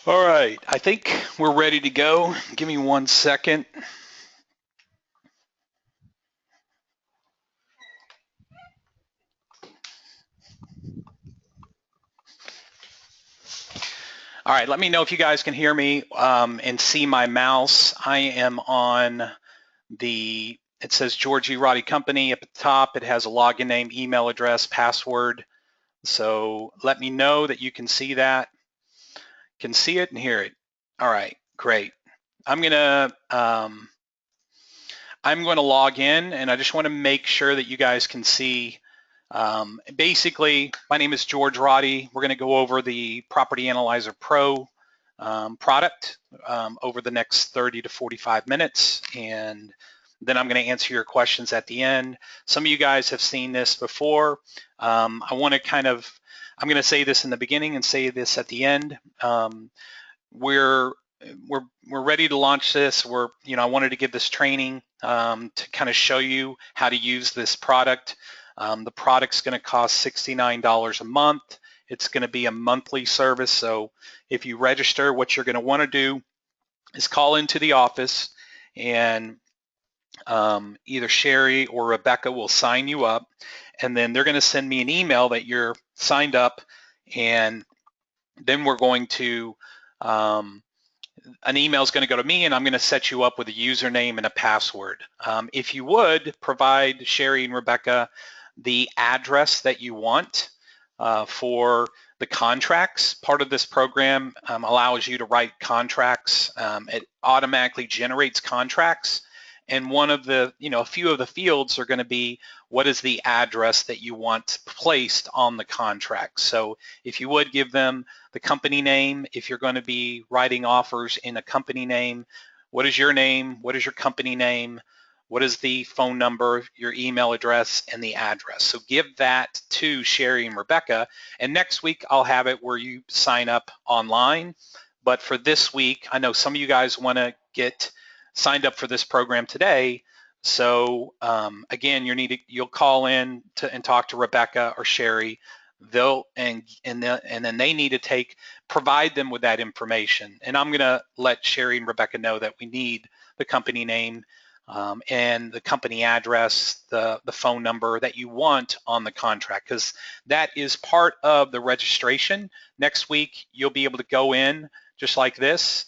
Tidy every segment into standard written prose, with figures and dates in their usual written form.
All right, I think we're ready to go. Give me 1 second. All right, let me know if you guys can hear me and see my mouse. I am on it says George Roddy Company at the top. It has a login name, email address, password. So let me know that you can see that, can see it and hear it. All right, great. I'm gonna um, I'm going to log in, and I just want to make sure that you guys can see. Basically, my name is George Roddy. We're going to go over the Property Analyzer Pro product over the next 30 to 45 minutes, and then I'm going to answer your questions at the end. Some of you guys have seen this before. I want to I'm going to say this in the beginning and say this at the end. We're we're ready to launch this. I wanted to give this training to kind of show you how to use this product. The product's going to cost $69 a month. It's going to be a monthly service. So if you register, what you're going to want to do is call into the office, and either Sherry or Rebecca will sign you up, and then they're going to send me an email that you're signed up, and then we're going to an email is going to go to me, and I'm going to set you up with a username and a password. If you would provide Sherry and Rebecca the address that you want for the contracts. Part of this program allows you to write contracts. It automatically generates contracts. And a few of the fields are going to be what is the address that you want placed on the contract. So if you would give them the company name, if you're going to be writing offers in a company name, what is your name? What is your company name? What is the phone number, your email address, and the address? So give that to Sherry and Rebecca. And next week, I'll have it where you sign up online. But for this week, I know some of you guys want to get signed up for this program today. So again, you'll call in and talk to Rebecca or Sherry. And then they need to provide them with that information. And I'm going to let Sherry and Rebecca know that we need the company name and the company address, the phone number that you want on the contract, because that is part of the registration. Next week, you'll be able to go in just like this,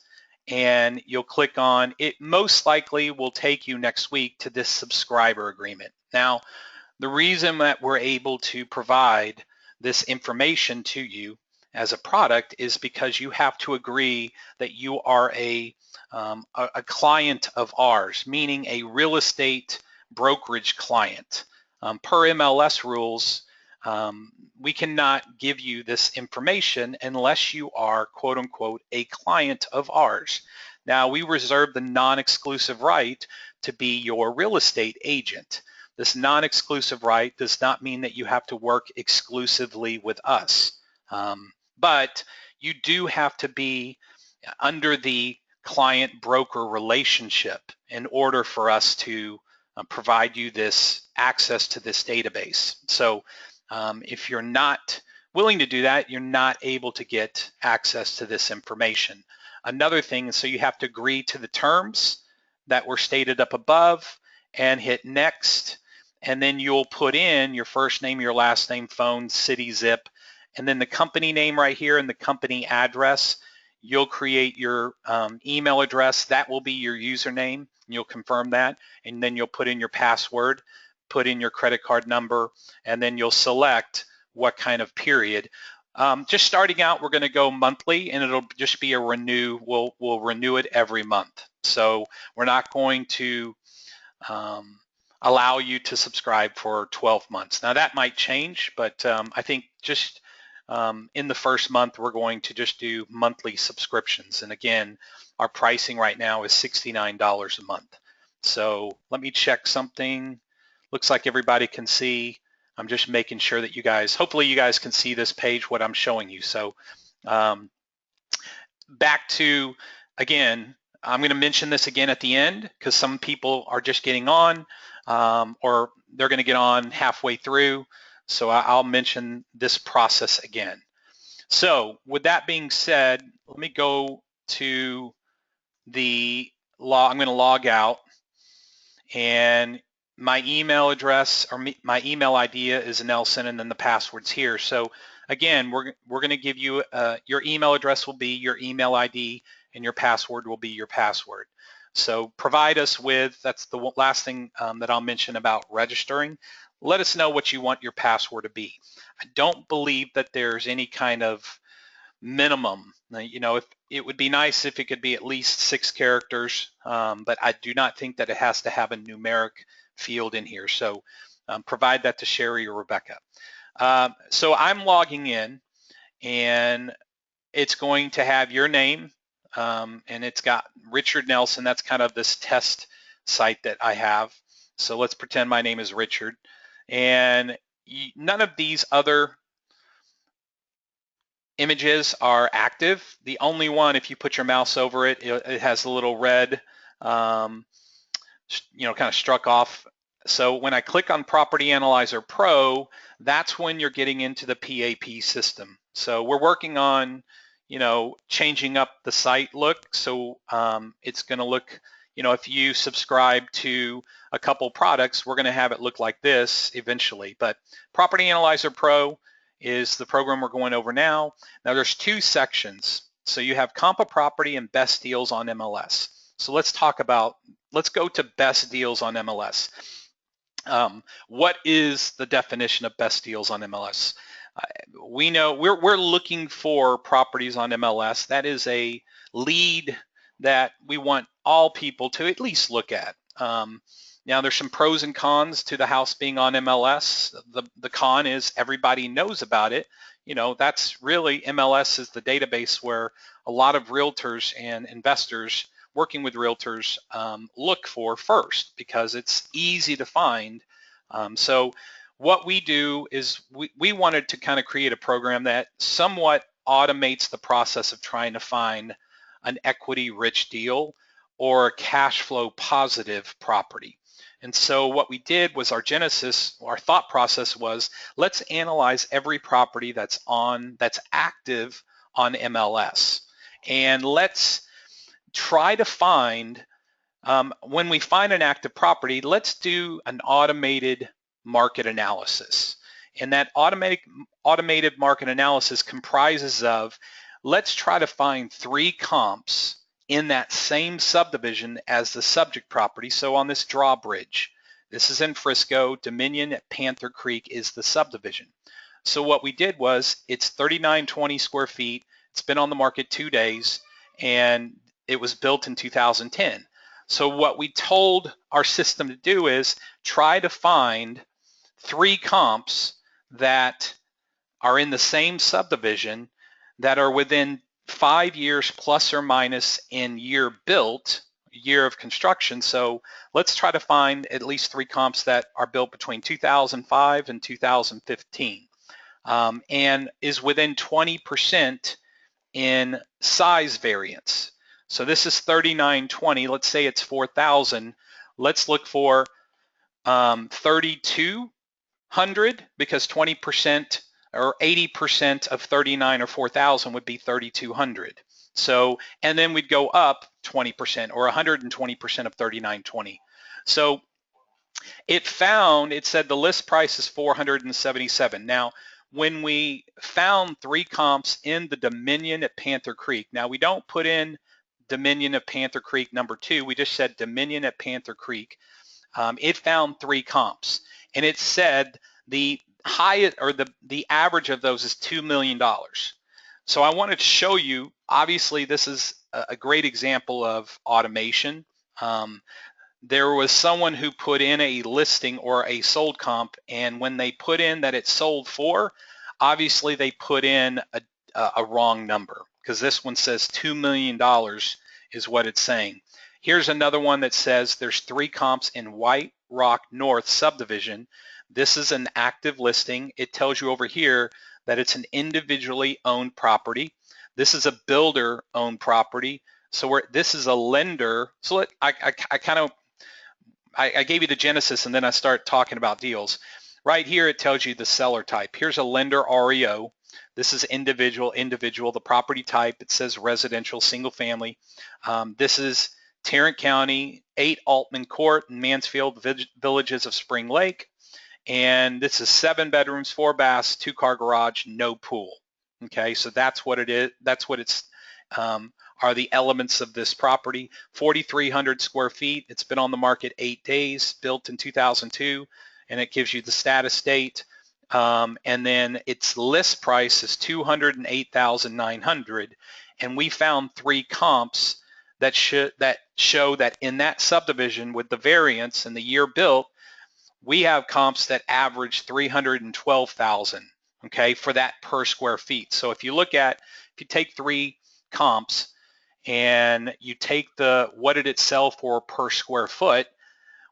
and you'll click on it. Most likely will take you next week to this subscriber agreement. Now, the reason that we're able to provide this information to you as a product is because you have to agree that you are a client of ours, meaning a real estate brokerage client. Per MLS rules, we cannot give you this information unless you are, quote unquote, a client of ours. Now, we reserve the non-exclusive right to be your real estate agent. This non-exclusive right does not mean that you have to work exclusively with us, but you do have to be under the client-broker relationship in order for us to provide you this access to this database. So if you're not willing to do that, you're not able to get access to this information. Another thing, so you have to agree to the terms that were stated up above and hit next, and then you'll put in your first name, your last name, phone, city, zip, and then the company name right here and the company address. You'll create your email address. That will be your username. You'll confirm that, and then you'll put in your password, put in your credit card number, and then you'll select what kind of period. Just starting out, we're going to go monthly, and it'll just be a renew. We'll renew it every month. So we're not going to allow you to subscribe for 12 months. Now that might change, but I think just in the first month, we're going to just do monthly subscriptions. And again, our pricing right now is $69 a month. So let me check something. Looks like everybody can see. I'm just making sure that hopefully you guys can see this page, what I'm showing you. So back to, again, I'm going to mention this again at the end because some people are just getting on or they're going to get on halfway through. So I'll mention this process again. So with that being said, let me go to the log. I'm going to log out, and my email address or my email ID is Nelson, and then the password's here. So again, we're going to give you your email address will be your email ID, and your password will be your password. So provide us with, that's the last thing that I'll mention about registering. Let us know what you want your password to be. I don't believe that there's any kind of minimum. You know, if it would be nice if it could be at least 6 characters, but I do not think that it has to have a numeric field in here. So provide that to Sherry or Rebecca. So I'm logging in, and it's going to have your name, and it's got Richard Nelson. That's kind of this test site that I have. So let's pretend my name is Richard, and none of these other images are active. The only one, if you put your mouse over it, it has a little red, kind of struck off. So when I click on Property Analyzer Pro, that's when you're getting into the PAP system. So we're working on, changing up the site look. So it's going to look, if you subscribe to a couple products, we're going to have it look like this eventually. But Property Analyzer Pro is the program we're going over now. Now there's 2 sections. So you have Compa Property and Best Deals on MLS. So let's go to Best Deals on MLS. What is the definition of Best Deals on MLS? We know we're looking for properties on MLS. That is a lead that we want all people to at least look at. Now there's some pros and cons to the house being on MLS. The con is everybody knows about it. That's really, MLS is the database where a lot of realtors and investors working with realtors look for first, because it's easy to find. So what we do is we wanted to kind of create a program that somewhat automates the process of trying to find an equity-rich deal or a cash flow positive property. And so what we did was our thought process was, let's analyze every property that's active on MLS, and let's try to find, when we find an active property, let's do an automated market analysis. And that automated market analysis comprises of, let's try to find 3 comps in that same subdivision as the subject property. So on this drawbridge, this is in Frisco, Dominion at Panther Creek is the subdivision. So what we did was, it's 3920 square feet, it's been on the market 2 days, and it was built in 2010. So what we told our system to do is try to find 3 comps that are in the same subdivision that are within 5 years plus or minus in year built, year of construction. So let's try to find at least 3 comps that are built between 2005 and 2015, and is within 20% in size variance. So this is 3920. Let's say it's 4,000. Let's look for 3,200, because 20% or 80% of 39 or 4,000 would be 3,200. So, and then we'd go up 20% or 120% of 3920. So it said the list price is 477. Now, when we found 3 comps in the Dominion at Panther Creek, now we don't put in Dominion at Panther Creek number 2, we just said Dominion at Panther Creek. It found 3 comps, and it said the highest, or the average of those is $2 million. So I wanted to show you, obviously this is a great example of automation. There was someone who put in a listing or a sold comp, and when they put in that it sold for, obviously they put in a wrong number, because this one says $2 million is what it's saying. Here's another one that says there's 3 comps in White Rock North subdivision. This is an active listing. It tells you over here that it's an individually owned property. This is a builder owned property. So this is a lender. So I gave you the genesis, and then I start talking about deals. Right here it tells you the seller type. Here's a lender REO. This is individual. The property type, it says residential single family. This is Tarrant County, 8 Altman Court in Mansfield, Villages of Spring Lake. And this is 7 bedrooms, 4 baths, 2-car garage, no pool. Okay, so that's what it is. That's what it's are the elements of this property. 4,300 square feet. It's been on the market 8 days, built in 2002, and it gives you the status date. And then its list price is $208,900, and we found 3 comps that show that in that subdivision with the variance and the year built, we have comps that average 312,000, okay, for that per square feet. So if you take 3 comps and you take what did it sell for per square foot,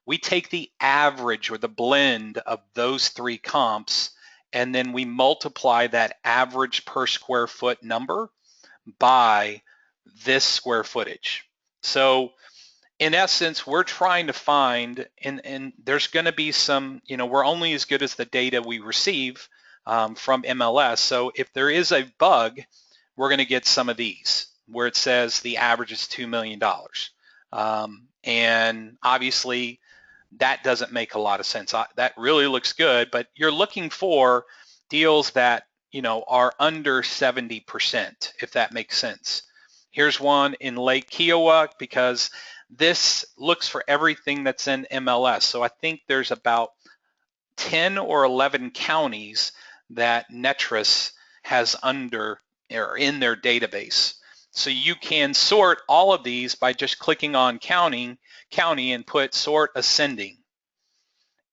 we take the average or the blend of those 3 comps, and then we multiply that average per square foot number by this square footage. So in essence, we're trying to find, and there's going to be some, we're only as good as the data we receive from MLS. So if there is a bug, we're going to get some of these where it says the average is $2 million. And obviously that doesn't make a lot of sense. That really looks good, but you're looking for deals that, are under 70%, if that makes sense. Here's one in Lake Kiowa, because this looks for everything that's in MLS. So I think there's about 10 or 11 counties that Netris has under or in their database. So you can sort all of these by just clicking on county and put sort ascending.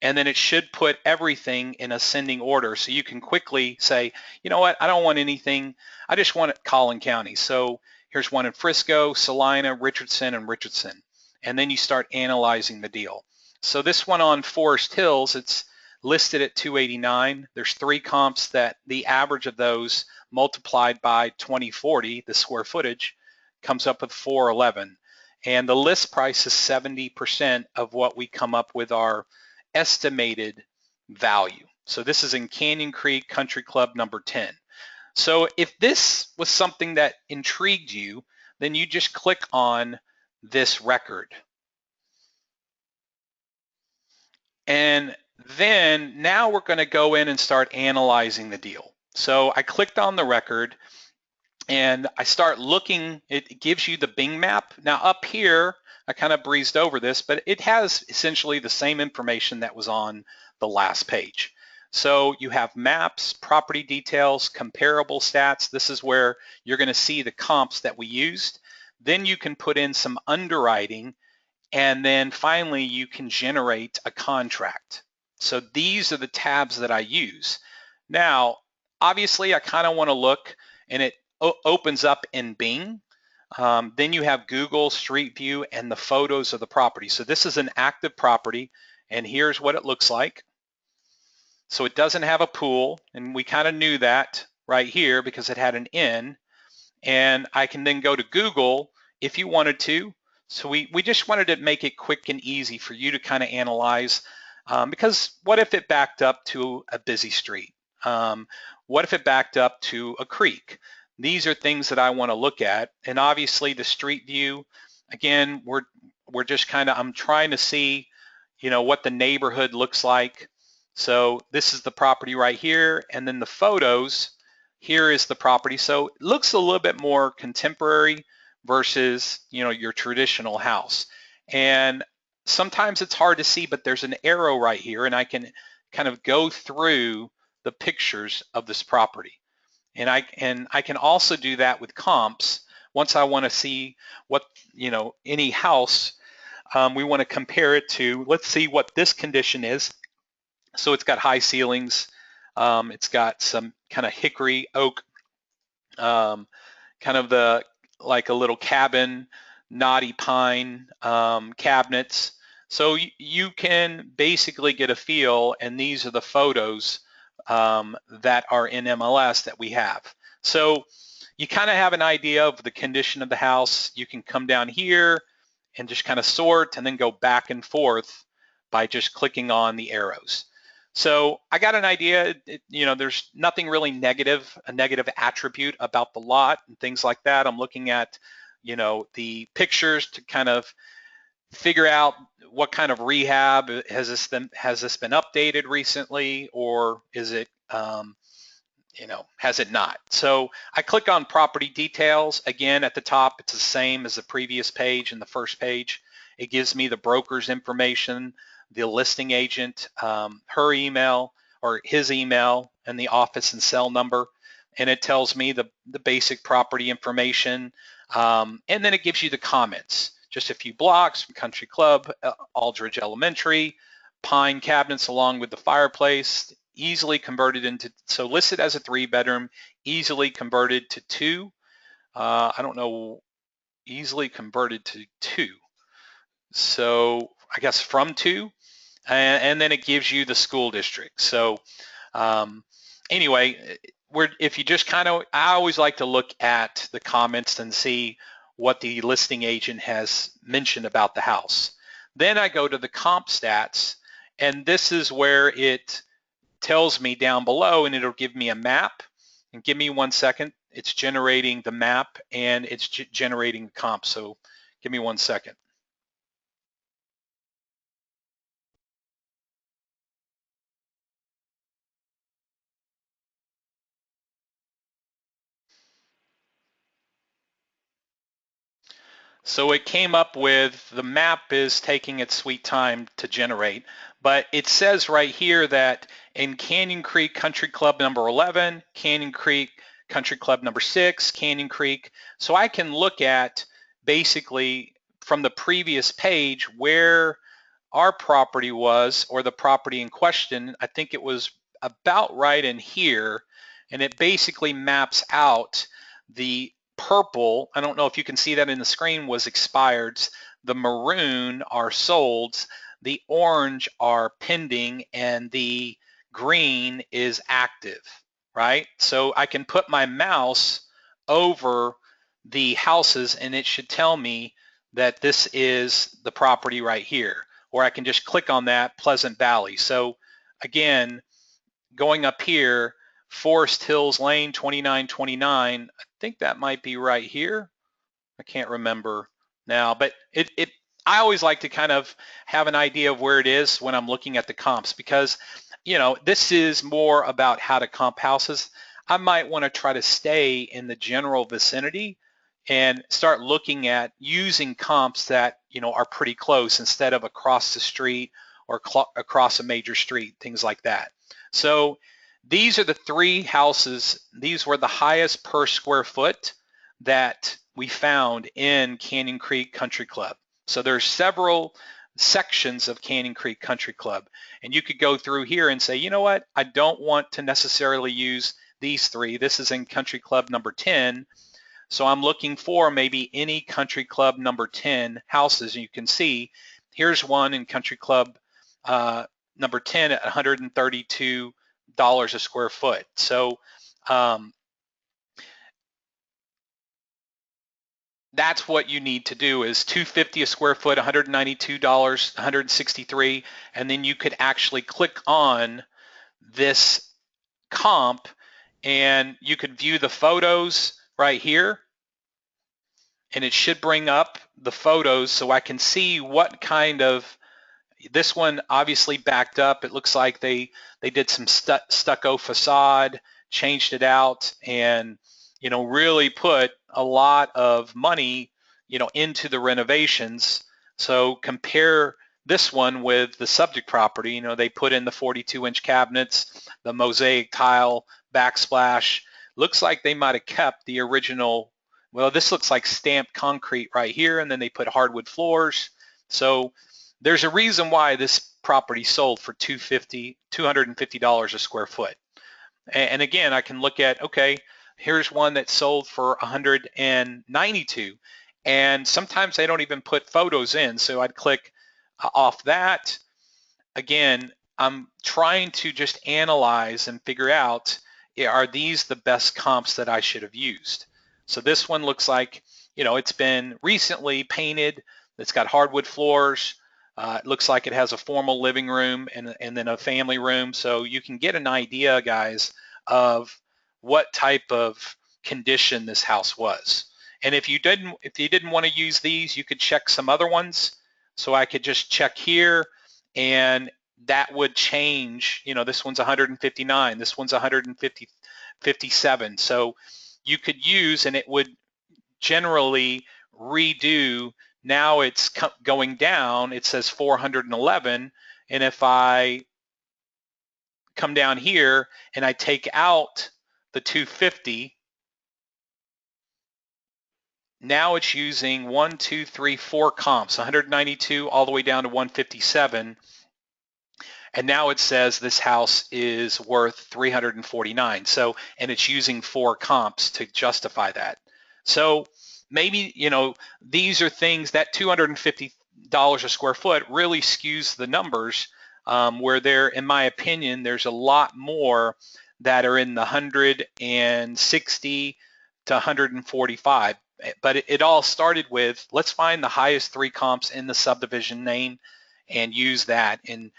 And then it should put everything in ascending order. So you can quickly say, you know what, I don't want anything. I just want Collin County. So here's one in Frisco, Salina, Richardson, and Richardson. And then you start analyzing the deal. So this one on Forest Hills, it's listed at 289. There's 3 comps that the average of those multiplied by 2040, the square footage, comes up with 411. And the list price is 70% of what we come up with our estimated value. So this is in Canyon Creek Country Club number 10. So if this was something that intrigued you, then you just click on this record. And then now we're going to go in and start analyzing the deal. So I clicked on the record and I start looking. It gives you the Bing map. Now up here, I kind of breezed over this, but it has essentially the same information that was on the last page. So you have maps, property details, comparable stats. This is where you're going to see the comps that we used. Then you can put in some underwriting, and then finally you can generate a contract. So these are the tabs that I use. Now, obviously I kind of want to look, and it opens up in Bing. Then you have Google, Street View, and the photos of the property. So this is an active property, and here's what it looks like. So it doesn't have a pool, and we kind of knew that right here because it had an inn. And I can then go to Google if you wanted to. So we just wanted to make it quick and easy for you to kind of analyze, because what if it backed up to a busy street? What if it backed up to a creek? These are things that I want to look at. And obviously the Street View, again, we're just kind of, I'm trying to see, what the neighborhood looks like. So this is the property right here, and then the photos, here is the property. So it looks a little bit more contemporary versus, your traditional house. And sometimes it's hard to see, but there's an arrow right here, and I can kind of go through the pictures of this property. And I can also do that with comps. Once I want to see what, any house we want to compare it to, let's see what this condition is. So it's got high ceilings. It's got some kind of hickory oak, kind of like a little cabin, knotty pine cabinets. So you can basically get a feel, and these are the photos that are in MLS that we have. So you kind of have an idea of the condition of the house. You can come down here and just kind of sort and then go back and forth by just clicking on the arrows. So I got an idea, there's nothing really negative, a negative attribute about the lot and things like that. I'm looking at, the pictures to kind of figure out what kind of rehab has this been updated recently, or is it, has it not? So I click on property details. Again, at the top, it's the same as the previous page and the first page. It gives me the broker's information, the listing agent, her email or his email, and the office and cell number. And it tells me the basic property information. And then it gives you the comments. Just a few blocks from Country Club, Aldridge Elementary, pine cabinets along with the fireplace, easily converted into, so listed as a 3-bedroom, easily converted to 2. I don't know, easily converted to 2. So I guess from 2, and then it gives you the school district. So anyway, if you just I always like to look at the comments and see what the listing agent has mentioned about the house. Then I go to the comp stats, and this is where it tells me down below, and it'll give me a map. And give me 1 second. It's generating the map and it's generating the comp. So give me 1 second. So it came up with, the map is taking its sweet time to generate, but it says right here that in Canyon Creek Country Club number 11, Canyon Creek Country Club number 6, Canyon Creek. So I can look at basically from the previous page where our property was, or the property in question. I think it was about right in here, and it basically maps out the purple. I don't know if you can see that in the screen, was expireds. The maroon are solds. The orange are pending, and the green is active, right? So I can put my mouse over the houses and it should tell me that this is the property right here, or I can just click on that, Pleasant Valley. So again, going up here, Forest Hills Lane 2929, I think that might be right here. I can't remember now, but I always like to kind of have an idea of where it is when I'm looking at the comps, because this is more about how to comp houses. I might want to try to stay in the general vicinity and start looking at using comps that are pretty close instead of across the street or across a major street, things like that. So these are the 3 houses. These were the highest per square foot that we found in Canyon Creek Country Club. So there's several sections of Canyon Creek Country Club, and you could go through here and say, you know what, I don't want to necessarily use these 3. This is in Country Club number 10. So I'm looking for maybe any Country Club number 10 houses. And you can see here's one in Country Club number 10 at $132 a square foot. So that's what you need to do, is $250 a square foot, $192, $163, and then you could actually click on this comp and you could view the photos right here, and it should bring up the photos so I can see what kind of, this one obviously backed up. It looks like they did some stucco facade, changed it out, and really put a lot of money into the renovations. So compare this one with the subject property. They put in the 42-inch cabinets, the mosaic tile, backsplash. Looks like they might have kept the original. Well, this looks like stamped concrete right here, and then they put hardwood floors. So there's a reason why this property sold for $250 a square foot. And again, I can look at, okay, here's one that sold for $192, and sometimes they don't even put photos in, so I'd click off that. Again, I'm trying to just analyze and figure out, are these the best comps that I should have used? So this one looks like, it's been recently painted. It's got hardwood floors. It looks like it has a formal living room and then a family room, so you can get an idea, guys, of what type of condition this house was. And if you didn't want to use these, you could check some other ones. So I could just check here, and that would change. You know, this one's 159, this one's 157. So you could use, and it would generally redo. Now it's going down. It says 411, and if I come down here and I take out the 250, now it's using 1, 2, 3, 4 comps, 192 all the way down to 157. And now it says this house is worth 349. So, and it's using 4 comps to justify that. So maybe, you know, these are things that $250 a square foot really skews the numbers, where there, in my opinion, there's a lot more that are in the 160 to 145. But it all started with, let's find the highest 3 comps in the subdivision name and use that. And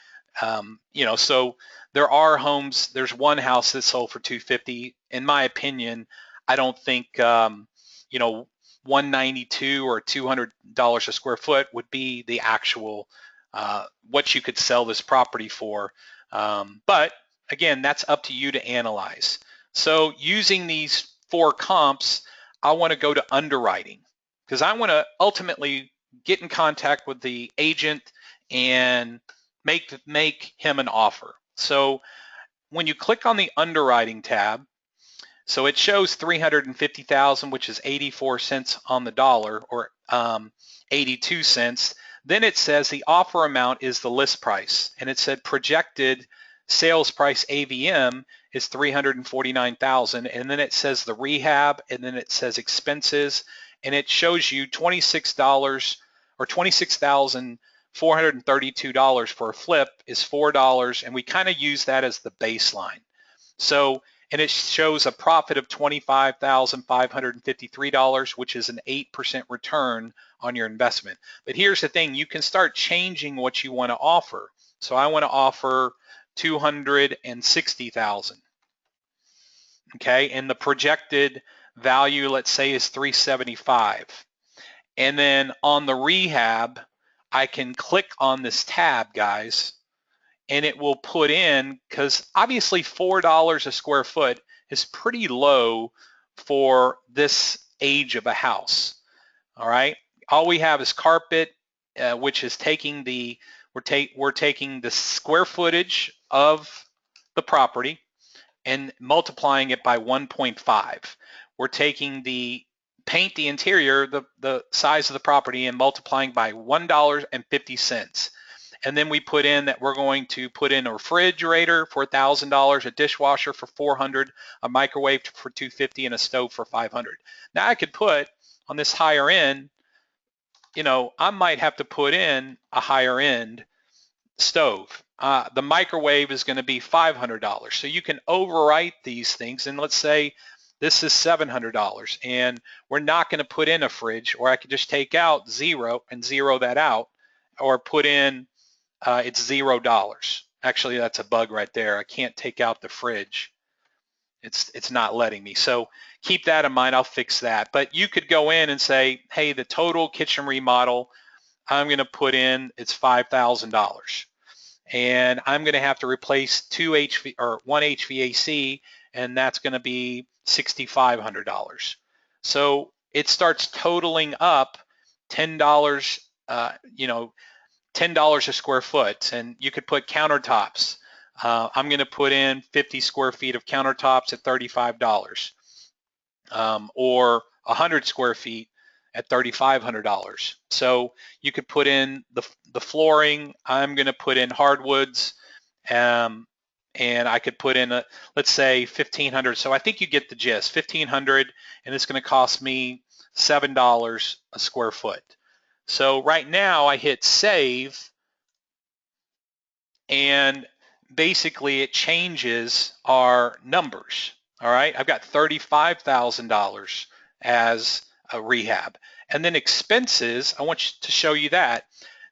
you know, so there are homes. There's one house that sold for 250. In my opinion, I don't think you know, 192 or $200 a square foot would be the actual what you could sell this property for. But again, that's up to you to analyze. So using these 4 comps, I want to go to underwriting, because I want to ultimately get in contact with the agent and make him an offer. So when you click on the underwriting tab, so it shows 350,000, which is 84 cents on the dollar, or 82 cents. Then it says the offer amount is the list price, and it said projected sales price AVM is 349,000, and then it says the rehab, and then it says expenses, and it shows you $26 or $26,432 for a flip is $4, and we kind of use that as the baseline. So, and it shows a profit of $25,553, which is an 8% return on your investment. But here's the thing, you can start changing what you want to offer. So I want to offer 260,000. Okay, and the projected value, let's say, is 375. And then on the rehab, I can click on this tab, guys, and it will put in, because obviously $4 a square foot is pretty low for this age of a house. All right, all we have is carpet, which is taking the, we're taking the square footage of the property and multiplying it by 1.5. We're taking the paint the interior, the size of the property, and multiplying by $1.50. And then we put in that we're going to put in a refrigerator for $1,000, a dishwasher for $400, a microwave for $250, and a stove for $500. Now I could put on this higher end, you know, I might have to put in a higher end stove. The microwave is going to be $500. So you can overwrite these things, and let's say this is $700, and we're not going to put in a fridge, or I could just take out 0 and zero that out, or put in it's $0. Actually, that's a bug right there. I can't take out the fridge. It's not letting me. So keep that in mind. I'll fix that. But you could go in and say, hey, the total kitchen remodel, I'm going to put in, it's $5,000. And I'm going to have to replace one HVAC, and that's going to be $6,500. So it starts totaling up $10, you know, $10 a square foot. And you could put countertops. I'm going to put in 50 square feet of countertops at $35, or 100 square feet at $3,500. So you could put in the flooring. I'm going to put in hardwoods, and I could put in let's say $1,500. So I think you get the gist. $1,500, and it's going to cost me $7 a square foot. So right now I hit save, and basically it changes our numbers. All right, I've got $35,000 as a rehab. And then expenses, I want to show you that.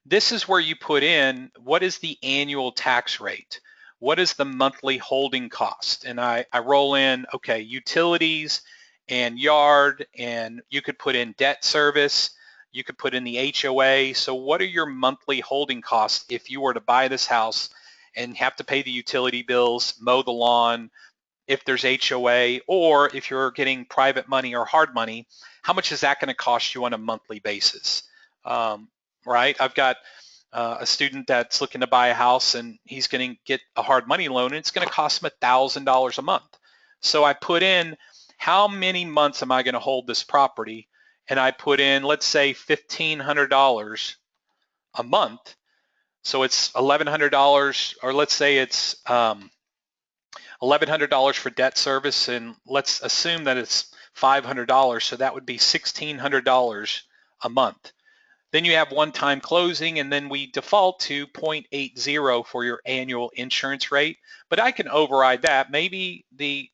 This is where you put in what is the annual tax rate? What is the monthly holding cost? And I roll in, okay, utilities and yard, and you could put in debt service, you could put in the HOA. So what are your monthly holding costs if you were to buy this house and have to pay the utility bills, mow the lawn, if there's HOA, or if you're getting private money or hard money, how much is that going to cost you on a monthly basis? Right? I've got a student that's looking to buy a house and he's going to get a hard money loan and it's going to cost him $1,000 a month. So I put in how many months am I going to hold this property, and I put in, let's say, $1,500 a month. So it's $1,100, or let's say it's $1,100 for debt service, and let's assume that it's $500, so that would be $1,600 a month. Then you have one-time closing, and then we default to 0.80 for your annual insurance rate, but I can override that. Maybe the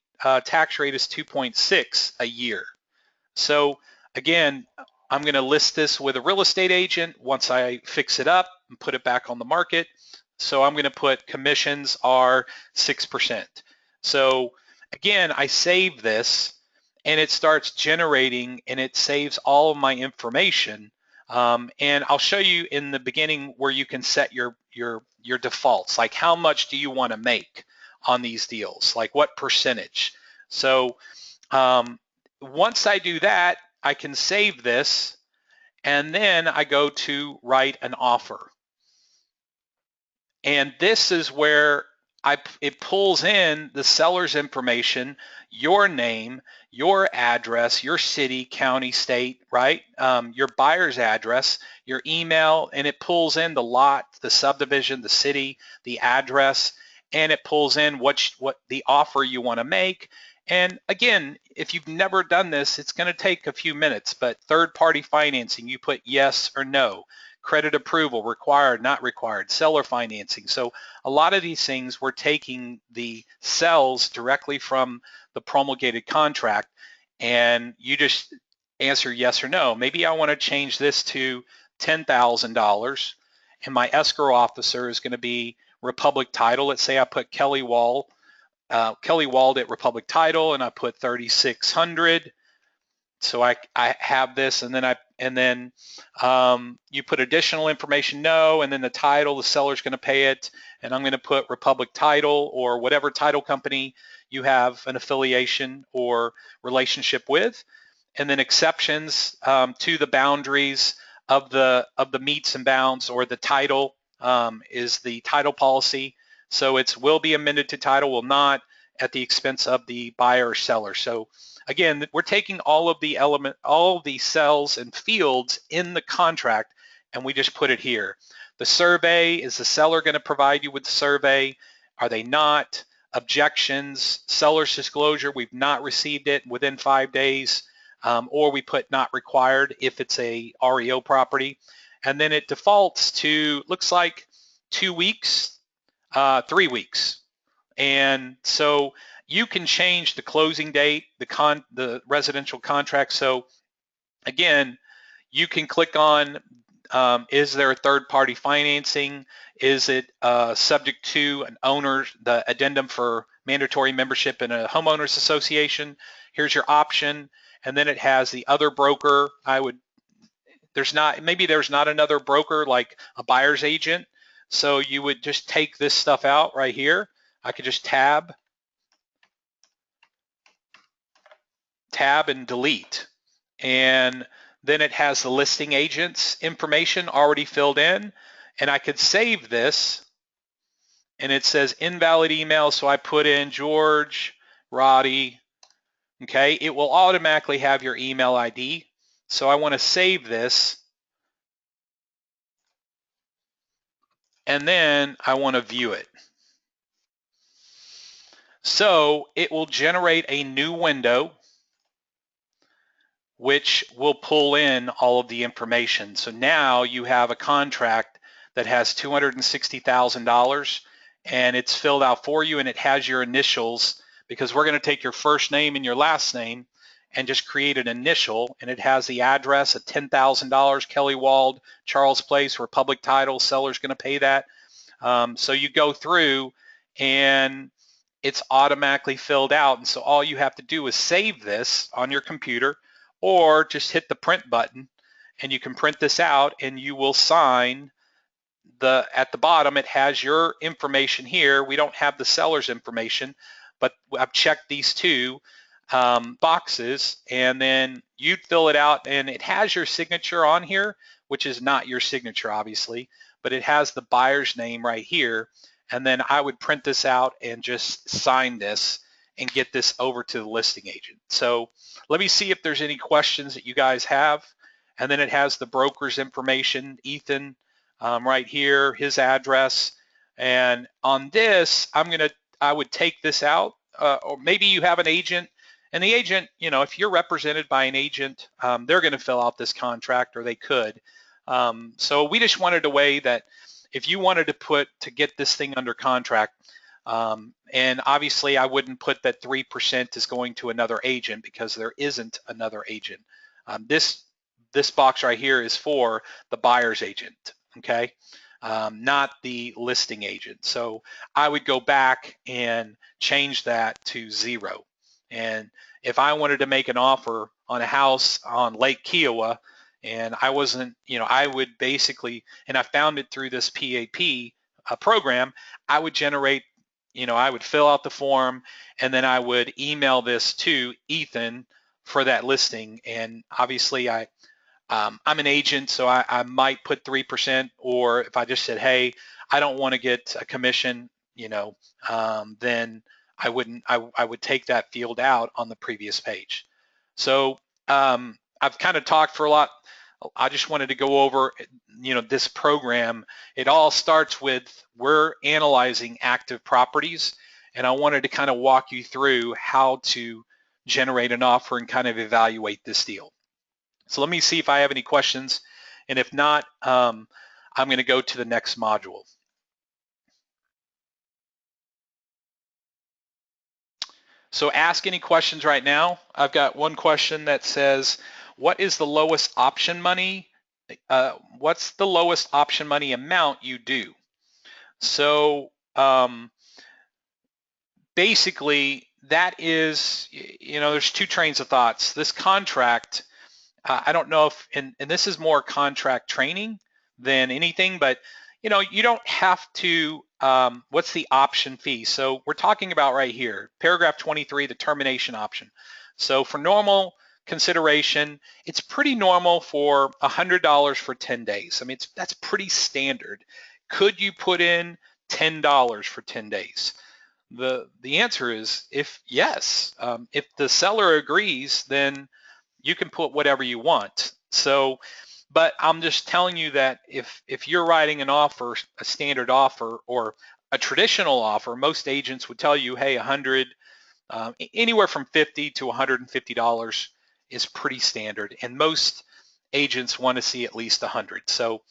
tax rate is 2.6 a year. So again, I'm going to list this with a real estate agent once I fix it up and put it back on the market. So I'm going to put commissions are 6%. So again, I save this and it starts generating, and it saves all of my information. And I'll show you in the beginning where you can set your defaults, like how much do you want to make on these deals, like what percentage. So once I do that, I can save this, and then I go to write an offer. And this is where it pulls in the seller's information, your name, your address, your city, county, state, right? Your buyer's address, your email, and it pulls in the lot, the subdivision, the city, the address, and it pulls in what the offer you want to make. And again, if you've never done this, it's going to take a few minutes, but third-party financing, you put yes or no. Credit approval, required, not required, seller financing. So a lot of these things, we're taking the cells directly from the promulgated contract, and you just answer yes or no. Maybe I want to change this to $10,000, and my escrow officer is going to be Republic Title. Let's say I put Kelly Wald at Republic Title, and I put 3,600. So I have this, and then you put additional information, no, and then the title, the seller's going to pay it, and I'm going to put Republic Title or whatever title company you have an affiliation or relationship with, and then exceptions to the boundaries of the meets and bounds, or the title is the title policy. So it's will be amended to title, will not, at the expense of the buyer or seller. So again, we're taking all of the cells and fields in the contract, and we just put it here. The survey, is the seller going to provide you with the survey? Are they not? Objections, seller's disclosure, we've not received it within 5 days, or we put not required if it's a REO property. And then it defaults to, looks like 2 weeks, 3 weeks. And so you can change the closing date, the residential contract. So again, you can click on, is there a third-party financing? Is it subject to an owner, the addendum for mandatory membership in a homeowners association? Here's your option. And then it has the other broker. Maybe there's not another broker like a buyer's agent. So you would just take this stuff out right here. I could just tab and delete. And then it has the listing agent's information already filled in. And I could save this, and it says invalid email. So I put in George Roddy. Okay, it will automatically have your email ID. So I want to save this. And then I want to view it. So it will generate a new window which will pull in all of the information. So now you have a contract that has $260,000, and it's filled out for you, and it has your initials, because we're going to take your first name and your last name, and just create an initial, and it has the address at $10,000 Kelly Wald, Charles Place, Republic Title, seller's going to pay that. So you go through and it's automatically filled out, and so all you have to do is save this on your computer or just hit the print button, and you can print this out and you will sign at the bottom. It has your information here. We don't have the seller's information, but I've checked these two boxes, and then you'd fill it out, and it has your signature on here, which is not your signature obviously, but it has the buyer's name right here. And then I would print this out and just sign this and get this over to the listing agent. So let me see if there's any questions that you guys have. And then it has the broker's information, Ethan, right here, his address. And on this, I would take this out, or maybe you have an agent, and the agent, if you're represented by an agent, they're going to fill out this contract, or they could. So we just wanted a way that if you wanted to get this thing under contract, and obviously I wouldn't put that 3% is going to another agent, because there isn't another agent. This box right here is for the buyer's agent, okay? Not the listing agent. So I would go back and change that to 0. And if I wanted to make an offer on a house on Lake Kiowa, and I wasn't, I would basically, and I found it through this PAP program, I would generate, I would fill out the form, and then I would email this to Ethan for that listing. And obviously I'm an agent, so I might put 3%, or if I just said, hey, I don't want to get a commission, then I wouldn't. I would take that field out on the previous page. So I've kind of talked for a lot. I just wanted to go over, this program. It all starts with, we're analyzing active properties, and I wanted to kind of walk you through how to generate an offer and kind of evaluate this deal. So let me see if I have any questions, and if not, I'm going to go to the next module. So ask any questions right now. I've got one question that says, what is the lowest option money? What's the lowest option money amount you do? So basically that is, there's two trains of thoughts. This contract, I don't know if, and this is more contract training than anything, but you don't have to, what's the option fee? So we're talking about right here, paragraph 23, the termination option. So for normal consideration, it's pretty normal for $100 for 10 days. I mean, that's pretty standard. Could you put in $10 for 10 days? The answer is yes. If the seller agrees, then you can put whatever you want. So, but I'm just telling you that if you're writing an offer, a standard offer or a traditional offer, most agents would tell you, hey, 100, anywhere from $50 to $150 is pretty standard, and most agents want to see at least 100. So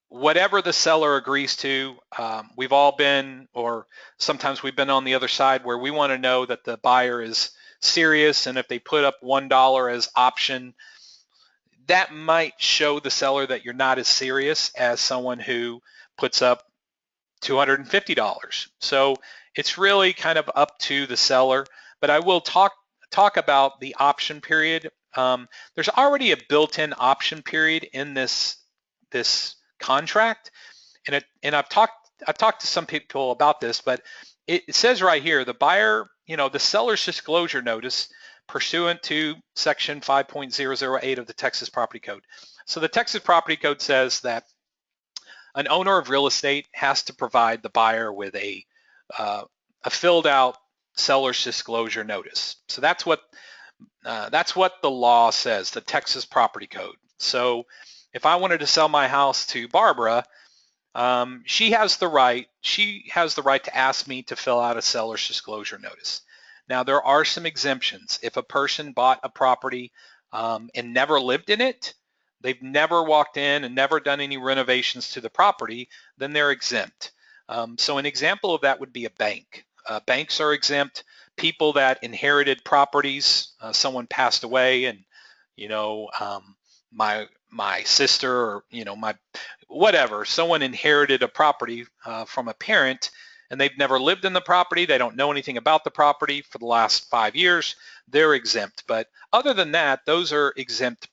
whatever the seller agrees to, we've all been, or sometimes we've been on the other side where we want to know that the buyer is serious, and if they put up $1 as option, that might show the seller that you're not as serious as someone who puts up $250. So it's really kind of up to the seller, but I will talk about the option period. There's already a built-in option period in this contract, and I've talked to some people about this, but it says right here, the buyer, the seller's disclosure notice pursuant to section 5.008 of the Texas Property Code. So the Texas Property Code says that an owner of real estate has to provide the buyer with a filled out seller's disclosure notice. So that's what the law says, the Texas Property Code. So if I wanted to sell my house to Barbara, she has the right to ask me to fill out a seller's disclosure notice. Now, there are some exemptions. If a person bought a property and never lived in it, they've never walked in and never done any renovations to the property, then they're exempt. So an example of that would be a bank. Banks are exempt. people that inherited properties, someone passed away, and my sister, or my whatever, someone inherited a property from a parent, and they've never lived in the property, they don't know anything about the property for the last 5 years, they're exempt. But other than that, those are exempt.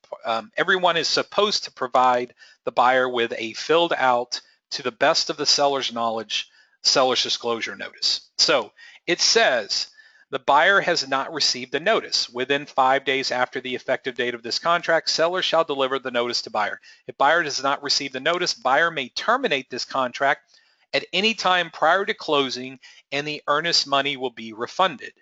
Everyone is supposed to provide the buyer with a filled out, to the best of the seller's knowledge, seller's disclosure notice. So it says, the buyer has not received the notice. Within 5 days after the effective date of this contract, seller shall deliver the notice to buyer. If buyer does not receive the notice, buyer may terminate this contract at any time prior to closing, and the earnest money will be refunded.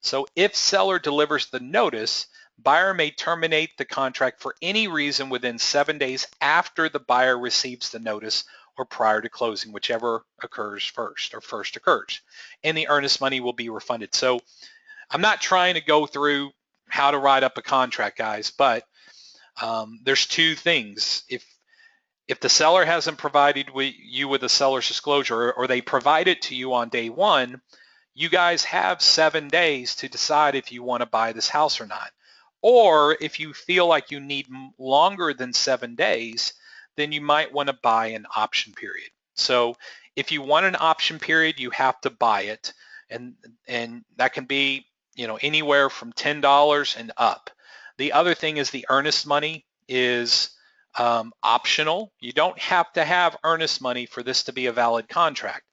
So if seller delivers the notice, buyer may terminate the contract for any reason within 7 days after the buyer receives the notice, or prior to closing, whichever occurs first, or first occurs, and the earnest money will be refunded. So I'm not trying to go through how to write up a contract, guys, but there's two things. If the seller hasn't provided you with a seller's disclosure, or they provide it to you on day one, you guys have 7 days to decide if you want to buy this house or not. Or if you feel like you need longer than 7 days, then you might want to buy an option period. So if you want an option period, you have to buy it, and that can be anywhere from $10 and up. The other thing is, the earnest money is optional. You don't have to have earnest money for this to be a valid contract.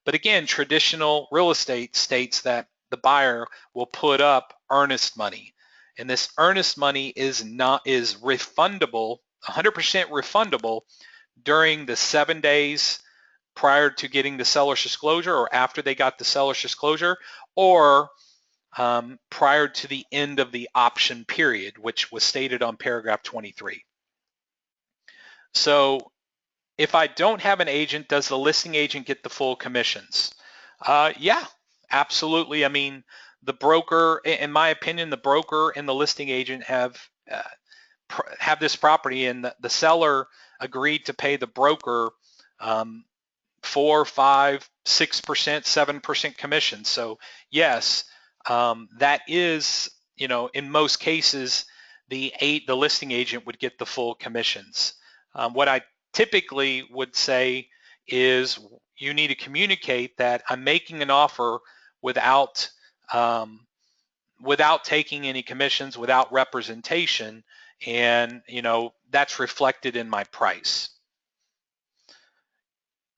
But again, traditional real estate states that the buyer will put up earnest money, and this earnest money is refundable, 100% refundable during the 7 days prior to getting the seller's disclosure, or after they got the seller's disclosure, or prior to the end of the option period, which was stated on paragraph 23. So if I don't have an agent, does the listing agent get the full commissions? Yeah, absolutely. I mean, the broker, in my opinion, the broker and the listing agent have this property, and the seller agreed to pay the broker 4, 5, 6%, 7% commission. So yes, that is, in most cases, the listing agent would get the full commissions. What I typically would say is, you need to communicate that I'm making an offer without taking any commissions, without representation, and that's reflected in my price.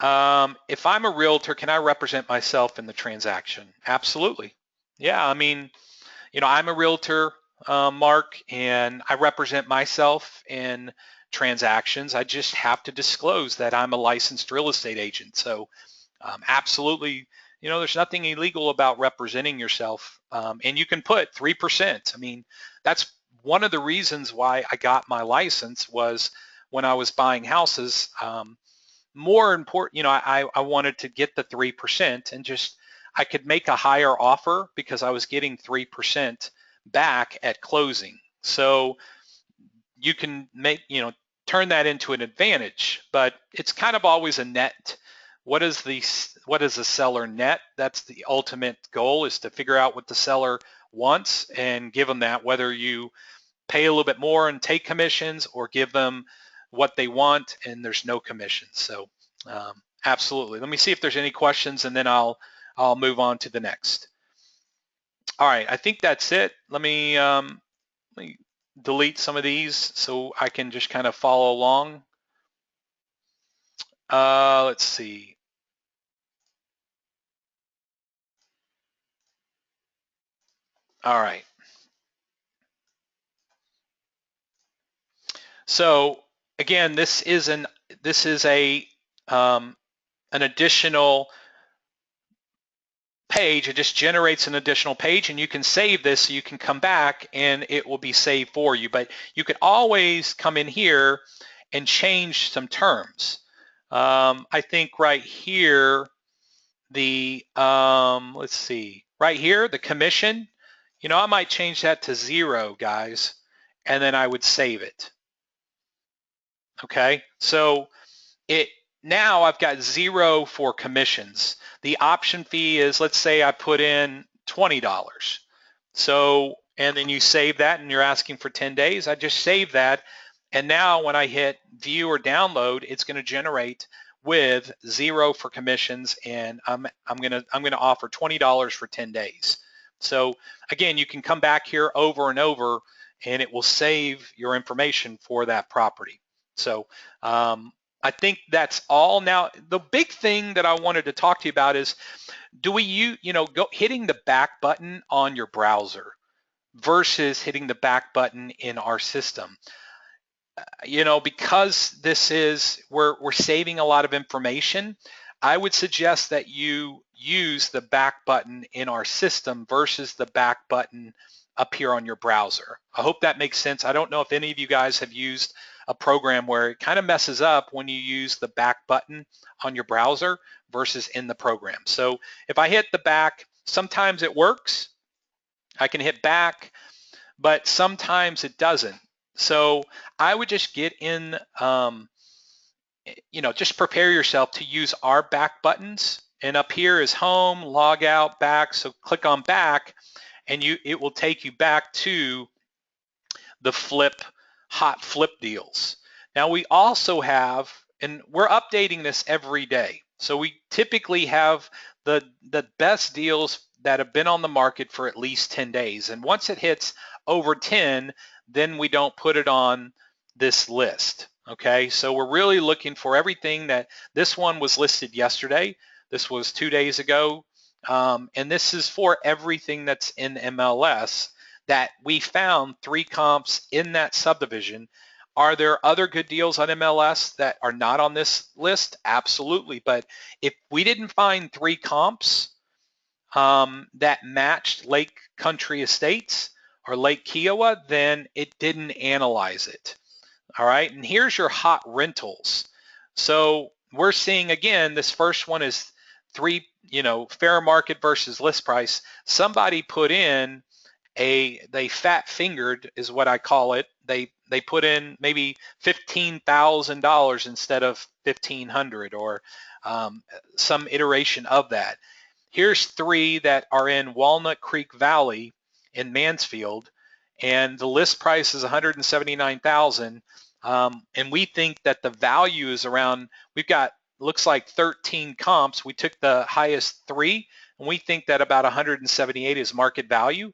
If I'm a realtor, can I represent myself in the transaction? Absolutely. Yeah, I mean, I'm a realtor, Mark, and I represent myself in transactions. I just have to disclose that I'm a licensed real estate agent. So absolutely, there's nothing illegal about representing yourself. And you can put 3%. I mean, that's one of the reasons why I got my license, was when I was buying houses. More important, I wanted to get the 3%, and just I could make a higher offer because I was getting 3% back at closing. So you can turn that into an advantage, but it's kind of always a net. What is the seller net? That's the ultimate goal, is to figure out what the seller wants and give them that, whether you pay a little bit more and take commissions, or give them what they want and there's no commissions. So absolutely. Let me see if there's any questions, and then I'll move on to the next. All right, I think that's it. Let me delete some of these so I can just kind of follow along. Let's see. All right. So again, this is an additional page. It just generates an additional page, and you can save this, so you can come back and it will be saved for you. But you could always come in here and change some terms. I think right here, let's see, right here, the commission, I might change that to 0, guys, and then I would save it. Okay, so now I've got 0 for commissions. The option fee is, let's say I put in $20. So, and then you save that and you're asking for 10 days. I just saved that. And now when I hit view or download, it's going to generate with 0 for commissions, and I'm going to offer $20 for 10 days. So again, you can come back here over and over and it will save your information for that property. So I think that's all. Now, the big thing that I wanted to talk to you about is, do we go hitting the back button on your browser versus hitting the back button in our system? Because this is, we're saving a lot of information, I would suggest that you use the back button in our system versus the back button up here on your browser. I hope that makes sense. I don't know if any of you guys have used a program where it kind of messes up when you use the back button on your browser versus in the program. So if I hit the back, sometimes it works. I can hit back, but sometimes it doesn't. So I would just get in, just prepare yourself to use our back buttons. And up here is home, log out, back. So click on back, and it will take you back to the hot flip deals. Now we also have, and we're updating this every day. So we typically have the best deals that have been on the market for at least 10 days. And once it hits over 10, then we don't put it on this list. Okay, so we're really looking for everything that, this one was listed yesterday. This was 2 days ago. And this is for everything that's in MLS that we found 3 comps in that subdivision. Are there other good deals on MLS that are not on this list? Absolutely. But if we didn't find 3 comps that matched Lake Country Estates or Lake Kiowa, then it didn't analyze it. All right, and here's your hot rentals. So we're seeing, again, this first one is 3, fair market versus list price. Somebody put in they fat fingered is what I call it. They put in maybe $15,000 instead of $1,500, or some iteration of that. Here's 3 that are in Walnut Creek Valley in Mansfield, and the list price is $179,000. And we think that the value is around, we've got, looks like 13 comps. We took the highest 3, and we think that about 178 is market value.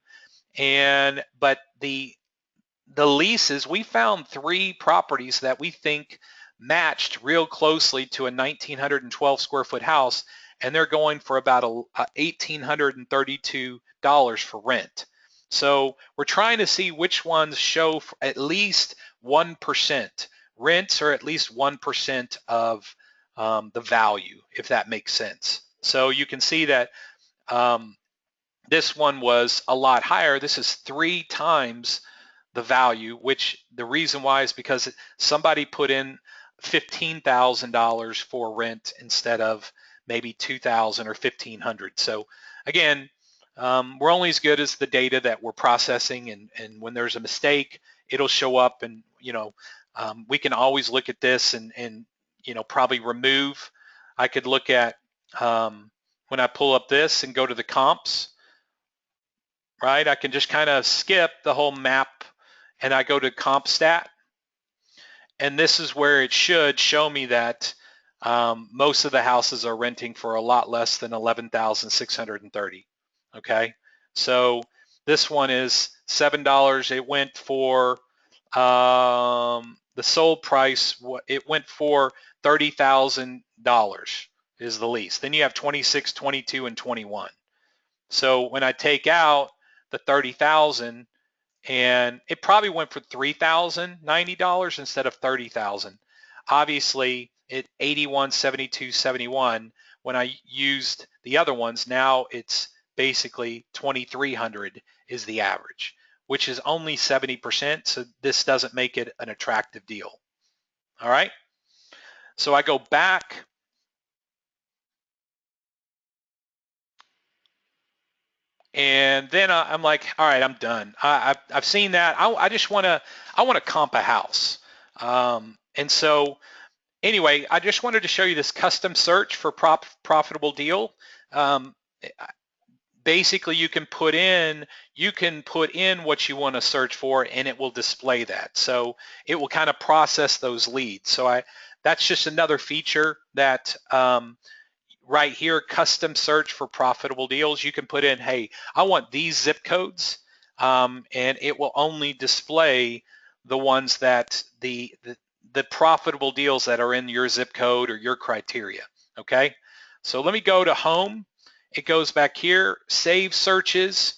But the leases, we found 3 properties that we think matched real closely to a 1,912 square foot house, and they're going for about $1,832 for rent. So we're trying to see which ones show at least 1% rents, or at least 1% of the value, if that makes sense. So you can see that this one was a lot higher. This is 3 times the value, which the reason why is because somebody put in $15,000 for rent instead of maybe $2,000 or $1,500. So again, we're only as good as the data that we're processing, and when there's a mistake, it'll show up, and we can always look at this and probably remove. I could look at when I pull up this and go to the comps, right? I can just kind of skip the whole map and I go to comp stat, and this is where it should show me that most of the houses are renting for a lot less than $11,630. Okay, so this one is $7. It went for the sold price. It went for $30,000 is the lease. Then you have 26, 22, and 21. So when I take out the $30,000, and it probably went for $3,090 instead of $30,000. Obviously, at 81, 72, 71, when I used the other ones, now it's basically 2,300 is the average, which is only 70%. So this doesn't make it an attractive deal. All right. So I go back. And then I'm like, all right, I'm done. I've seen that. I just want to comp a house. And so anyway, I just wanted to show you this custom search for profitable deal. basically you can put in what you want to search for, and it will display that. So it will kind of process those leads. So that's just another feature that right here, custom search for profitable deals. You can put in, hey, I want these zip codes, and it will only display the ones that the profitable deals that are in your zip code or your criteria. Okay, so let me go to home. It goes back here, save searches.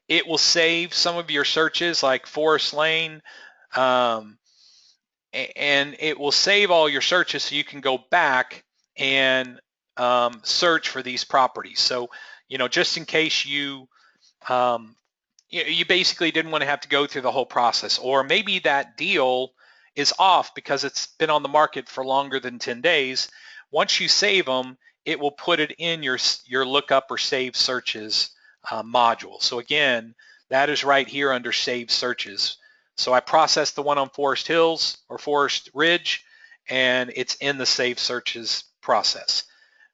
It will save some of your searches like Forest Lane, and it will save all your searches so you can go back and search for these properties. So, just in case you basically didn't want to have to go through the whole process, or maybe that deal is off because it's been on the market for longer than 10 days. Once you save them, it will put it in your lookup or save searches module. So again, that is right here under save searches. So I processed the one on Forest Hills or Forest Ridge, and it's in the save searches process.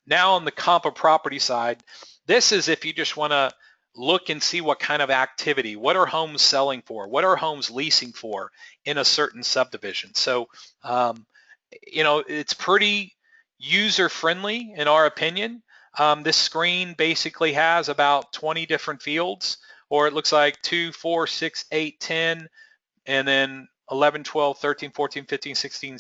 Now on the comp of property side, this is if you just want to look and see what kind of activity, what are homes selling for, what are homes leasing for in a certain subdivision. So, it's pretty user friendly in our opinion. This screen basically has about 20 different fields, or it looks like 2, 4, 6, 8, 10, and then 11, 12, 13, 14, 15, 16,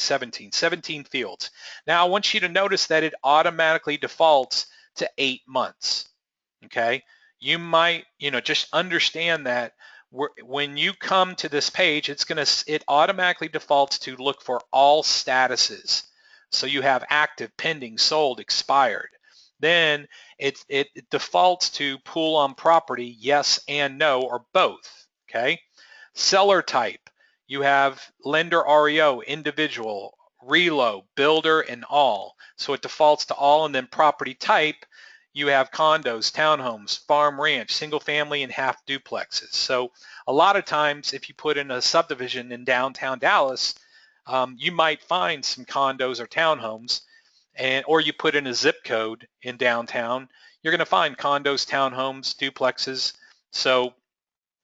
17 fields. Now I want you to notice that it automatically defaults to 8 months. Okay, you might, just understand that when you come to this page, it automatically defaults to look for all statuses. So you have active, pending, sold, expired. Then it defaults to pool on property, yes and no, or both. Okay, seller type, you have lender REO, individual, relo, builder, and all. So it defaults to all. And then property type, you have condos, townhomes, farm ranch, single family, and half duplexes. So a lot of times if you put in a subdivision in downtown Dallas, you might find some condos or townhomes, or you put in a zip code in downtown, you're going to find condos, townhomes, duplexes. So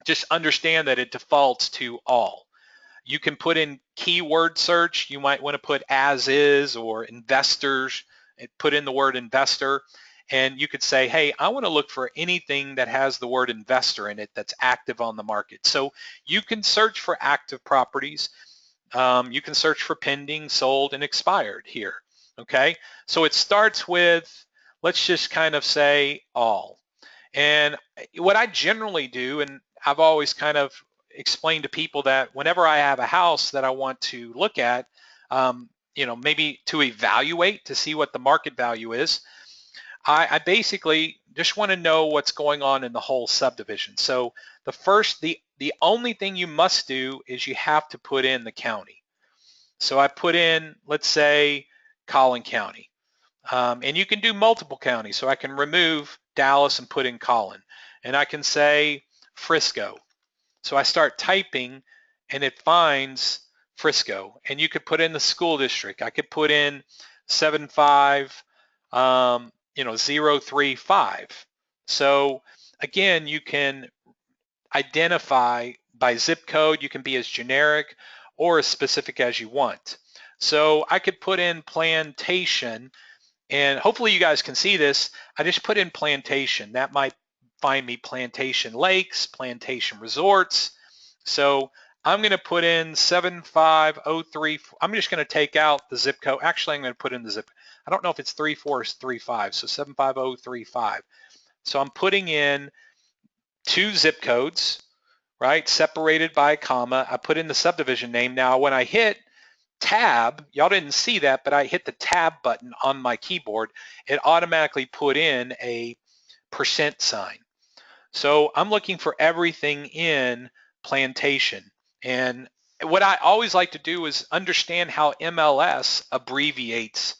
just understand that it defaults to all. You can put in keyword search. You might want to put as is or investors, put in the word investor, and you could say, hey, I want to look for anything that has the word investor in it that's active on the market. So you can search for active properties. You can search for pending, sold, and expired here. Okay, so it starts with, let's just kind of say all. And what I generally do, and I've always kind of explained to people that whenever I have a house that I want to look at, maybe to evaluate to see what the market value is, I basically just want to know what's going on in the whole subdivision. So the only thing you must do is you have to put in the county. So I put in, let's say, Collin County. And you can do multiple counties. So I can remove Dallas and put in Collin. And I can say Frisco. So I start typing and it finds Frisco. And you could put in the school district. I could put in 75035. So again, you can identify by zip code. You can be as generic or as specific as you want. So I could put in plantation, and hopefully you guys can see this. I just put in plantation. That might find me plantation lakes, plantation resorts. So I'm going to put in 75034. I'm just going to take out the zip code. Actually, I'm going to put in the zip. I don't know if it's 34 or 35. So 75035. So I'm putting in 2 zip codes, right, separated by a comma. I put in the subdivision name. Now, when I hit tab, y'all didn't see that, but I hit the tab button on my keyboard, it automatically put in a % sign. So I'm looking for everything in plantation. And what I always like to do is understand how MLS abbreviates.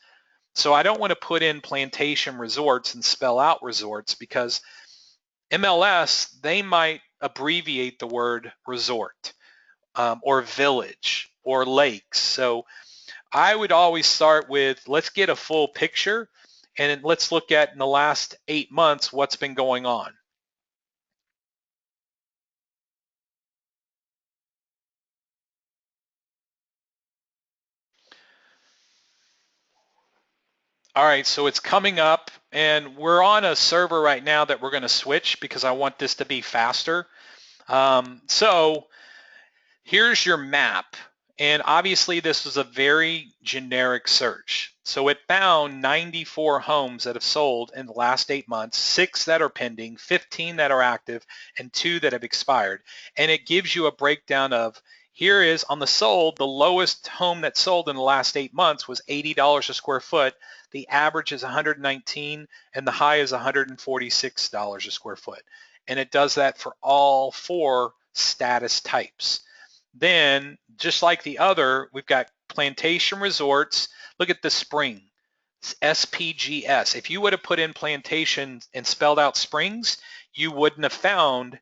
So I don't want to put in plantation resorts and spell out resorts, because MLS, they might abbreviate the word resort or village or lakes. So I would always start with, let's get a full picture. And let's look at in the last 8 months what's been going on. All right, so it's coming up, and we're on a server right now that we're going to switch because I want this to be faster. So here's your map. And obviously this was a very generic search. So it found 94 homes that have sold in the last 8 months, 6 that are pending, 15 that are active, and 2 that have expired. And it gives you a breakdown of, here is on the sold, the lowest home that sold in the last 8 months was $80 a square foot. The average is $119 and the high is $146 a square foot. And it does that for all 4 status types. Then, just like the other, we've got plantation resorts. Look at the spring, it's SPGS. If you would have put in plantation and spelled out springs, you wouldn't have found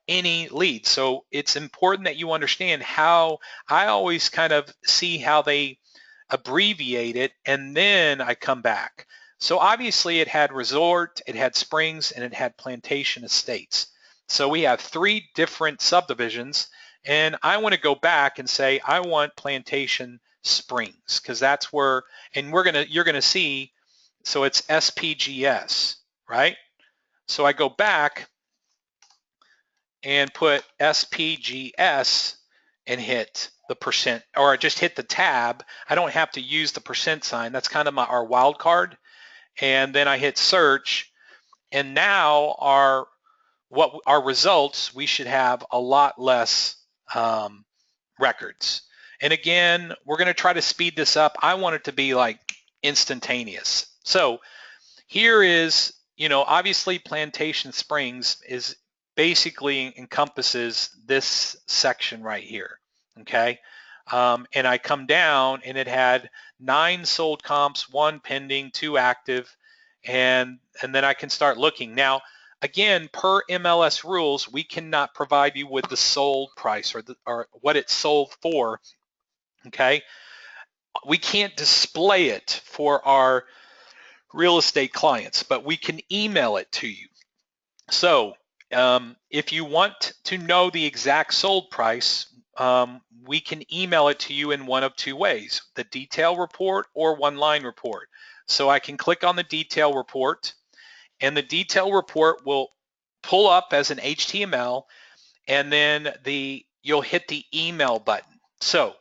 any leads. So it's important that you understand how, I always kind of see how they abbreviate it, and then I come back. So obviously it had resort, it had springs, and it had plantation estates. So we have 3 different subdivisions, and I want to go back and say I want plantation springs because that's where, and you're gonna see, so it's SPGS, right? So I go back and put SPGS and hit the percent, or just hit the tab. I don't have to use the percent sign. That's kind of our wild card. And then I hit search, and now our results, we should have a lot less records. And again, we're going to try to speed this up. I want it to be like instantaneous. So here is, obviously Plantation Springs is basically encompasses this section right here, okay? And I come down and it had 9 sold comps, 1 pending, 2 active, and then I can start looking. Now, again, per MLS rules, we cannot provide you with the sold price or what it sold for, okay? We can't display it for our real estate clients, but we can email it to you. So if you want to know the exact sold price, we can email it to you in one of 2 ways, the detail report or one-line report. So I can click on the detail report, and the detail report will pull up as an HTML, and then you'll hit the email button. So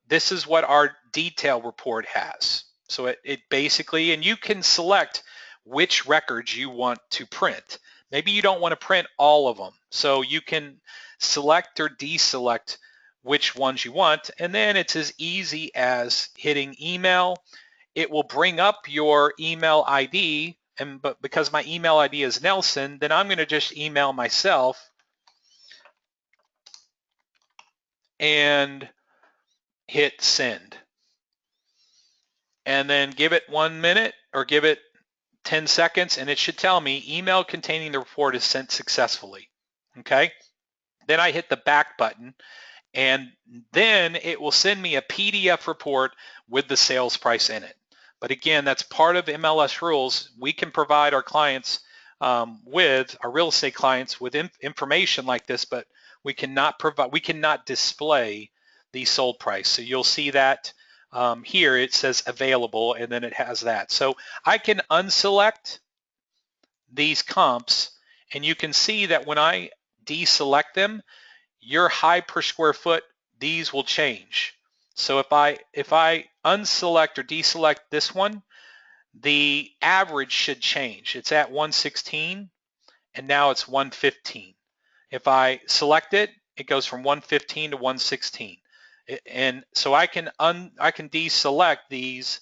this is what our detail report has. So it basically, and you can select which records you want to print. Maybe you don't want to print all of them. So you can select or deselect which ones you want, and then it's as easy as hitting email. It will bring up your email ID, but because my email ID is Nelson, then I'm going to just email myself and hit send. And then give it 1 minute or give it 10 seconds, and it should tell me email containing the report is sent successfully. Okay? Then I hit the back button, and then it will send me a PDF report with the sales price in it. But again, that's part of MLS rules. We can provide our clients with our real estate clients with information like this, but we cannot display the sold price. So you'll see that here it says available, and then it has that. So I can unselect these comps, and you can see that when I deselect them, your high per square foot, these will change. So if I unselect or deselect this one, the average should change. It's at 116, and now it's 115. If I select it, it goes from 115 to 116. And so I can deselect these,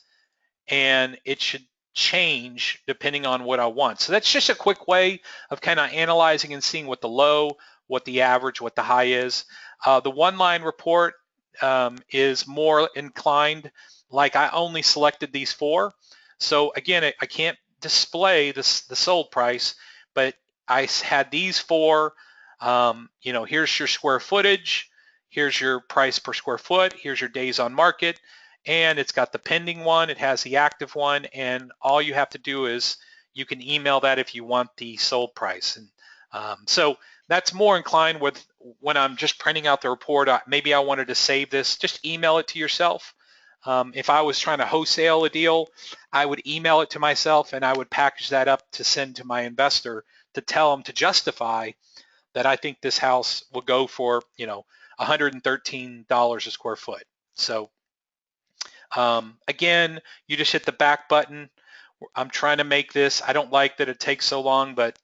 and it should change depending on what I want. So that's just a quick way of kind of analyzing and seeing what the low, what the average, what the high is. The one-line report is more inclined, like I only selected these 4. So again, I can't display the sold price, but I had these 4. Here's your square footage, here's your price per square foot, here's your days on market, and it's got the pending one, it has the active one, and all you have to do is you can email that if you want the sold price. And so that's more inclined with when I'm just printing out the report. Maybe I wanted to save this, just email it to yourself. If I was trying to wholesale a deal, I would email it to myself and I would package that up to send to my investor to tell them to justify that I think this house will go for, $113 a square foot. So again, you just hit the back button. I'm trying to make this, I don't like that it takes so long, but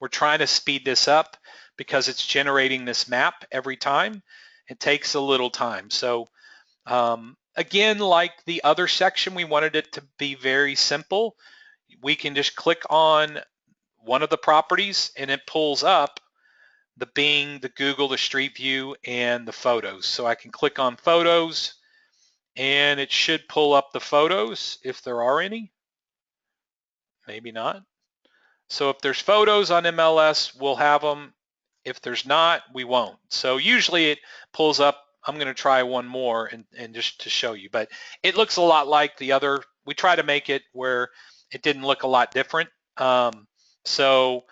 we're trying to speed this up because it's generating this map every time. It takes a little time. So again, like the other section, we wanted it to be very simple. We can just click on one of the properties and it pulls up the Bing, the Google, the Street View, and the photos. So I can click on photos and it should pull up the photos if there are any. Maybe not. So if there's photos on MLS, we'll have them. If there's not, we won't. So usually it pulls up. I'm going to try one more and just to show you, but it looks a lot like the other. We try to make it where it didn't look a lot different. So,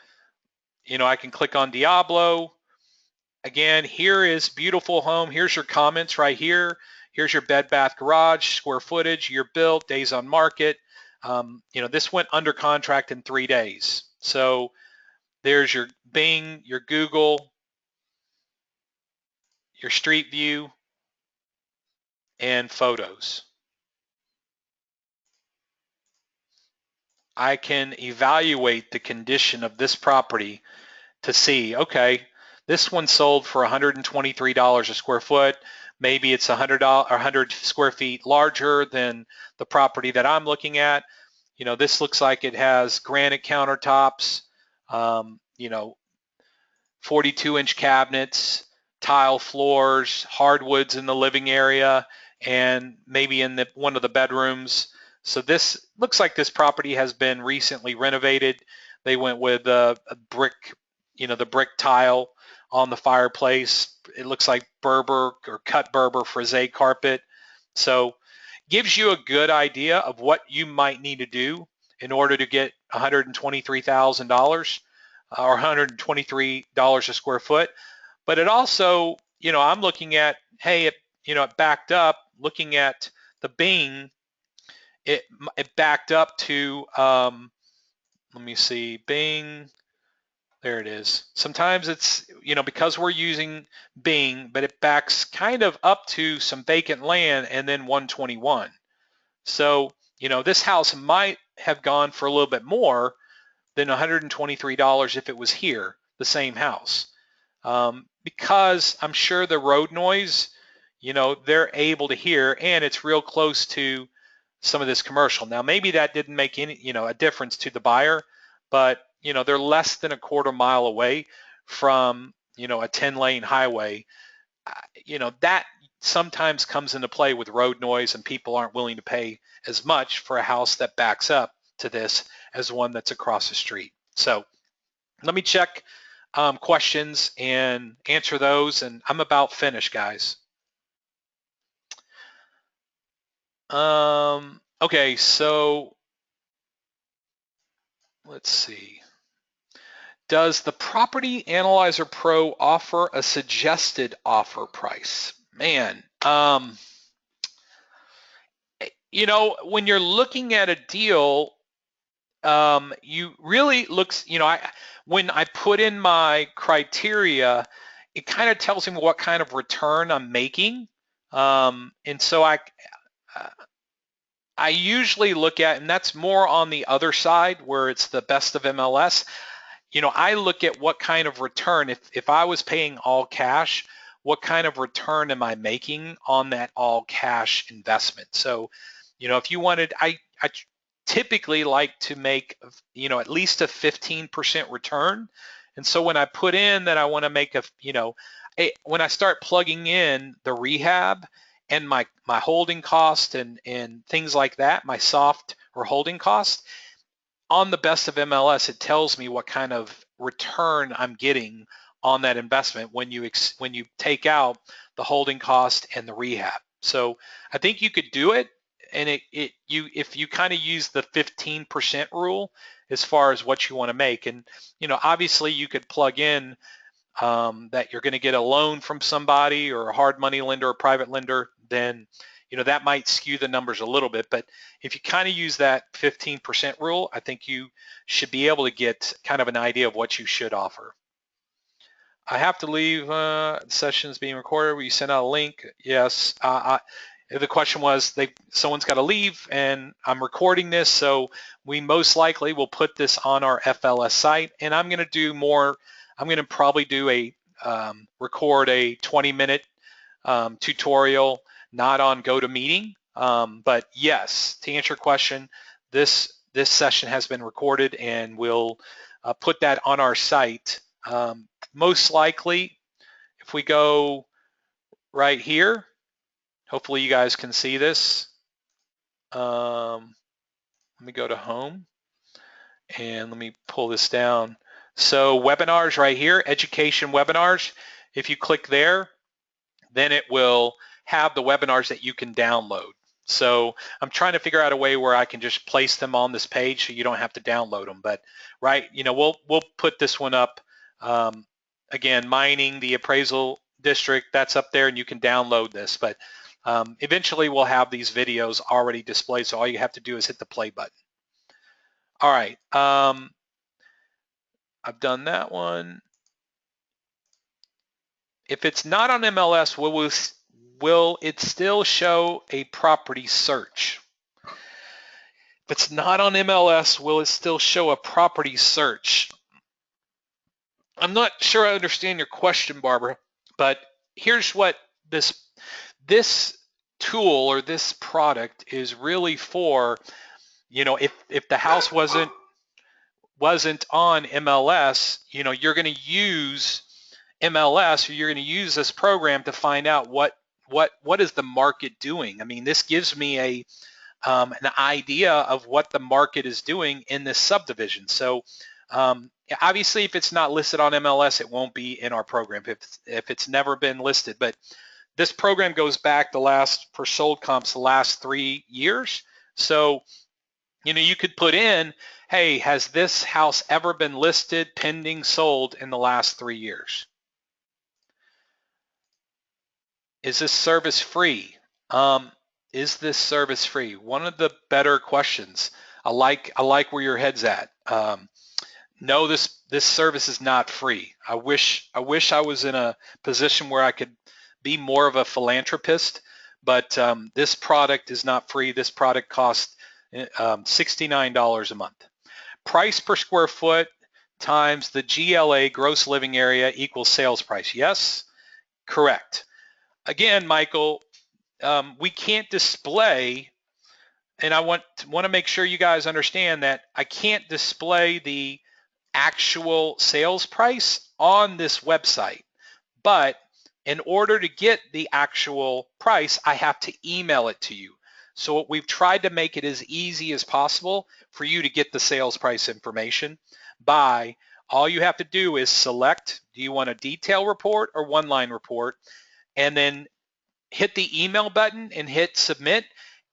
I can click on Diablo. Again, here is beautiful home. Here's your comments right here. Here's your bed, bath, garage, square footage, year built, days on market. This went under contract in 3 days. So there's your Bing, your Google, your Street View, and photos. I can evaluate the condition of this property to see, okay, this one sold for $123 a square foot. Maybe it's 100 square feet larger than the property that I'm looking at. This looks like it has granite countertops, 42-inch cabinets, tile floors, hardwoods in the living area, and maybe in one of the bedrooms. So this looks like this property has been recently renovated. They went with a brick, the brick tile on the fireplace. It looks like Berber or cut Berber frisé carpet. So gives you a good idea of what you might need to do in order to get $123,000 or $123 a square foot. But it also, I'm looking at, hey, it backed up. Looking at the Bing, it backed up to, let me see, Bing, there it is. Sometimes it's, because we're using Bing, but it backs kind of up to some vacant land and then 121. So, this house might have gone for a little bit more than $123 if it was here, the same house. Because I'm sure the road noise, they're able to hear, and it's real close to some of this commercial. Now, maybe that didn't make any, a difference to the buyer, but, they're less than a quarter mile away from, a 10-lane highway. That sometimes comes into play with road noise, and people aren't willing to pay as much for a house that backs up to this as one that's across the street. So let me check questions and answer those, and I'm about finished, guys. Okay, so let's see. Does the Property Analyzer Pro offer a suggested offer price? Man, when you're looking at a deal, you really looks, when I put in my criteria, it kind of tells me what kind of return I'm making. And so I usually look at, and that's more on the other side where it's the best of MLS. I look at what kind of return, if I was paying all cash, what kind of return am I making on that all cash investment? So, if you wanted, I typically like to make, at least a 15% return. And so when I put in that I want to make when I start plugging in the rehab and my holding cost and things like that, my soft or holding cost, on the best of MLS, it tells me what kind of return I'm getting on that investment when you take out the holding cost and the rehab. So I think you could do it, and if you kind of use the 15% rule as far as what you want to make, and obviously you could plug in that you're going to get a loan from somebody or a hard money lender or private lender, then that might skew the numbers a little bit. But if you kind of use that 15% rule, I think you should be able to get kind of an idea of what you should offer. I have to leave. The session's being recorded. Will you send out a link? Yes. The question was, someone's got to leave, and I'm recording this, so we most likely will put this on our FLS site. And I'm going to do more. I'm going to probably do record a 20-minute tutorial, not on GoToMeeting. But yes, to answer your question, this session has been recorded, and we'll put that on our site. Most likely, if we go right here, hopefully you guys can see this. Let me go to home, and let me pull this down. So webinars right here, education webinars. If you click there, then it will have the webinars that you can download. So I'm trying to figure out a way where I can just place them on this page so you don't have to download them. But we'll put this one up. Again, mining, the appraisal district, that's up there, and you can download this. But eventually we'll have these videos already displayed, so all you have to do is hit the play button. All right, I've done that one. If it's not on MLS, will it still show a property search? If it's not on MLS, will it still show a property search? I'm not sure I understand your question, Barbara, but here's what this tool or this product is really for. If the house wasn't on MLS, you're going to use MLS, or you're going to use this program to find out what is the market doing. I mean, this gives me an idea of what the market is doing in this subdivision. So obviously, if it's not listed on MLS, it won't be in our program if it's never been listed. But this program goes back for sold comps the last 3 years. So you could put in, hey, has this house ever been listed, pending, sold in the last 3 years? Is this service free? Is this service free? One of the better questions. I like where your head's at. No, this service is not free. I wish I was in a position where I could be more of a philanthropist, but this product is not free. This product costs $69 a month. Price per square foot times the GLA, gross living area, equals sales price. Yes, correct. Again, Michael, we can't display, and I want to make sure you guys understand that I can't display the actual sales price on this website, but in order to get the actual price, I have to email it to you. So we've tried to make it as easy as possible for you to get the sales price information by, all you have to do is select, do you want a detail report or one-line report, and then hit the email button and hit submit,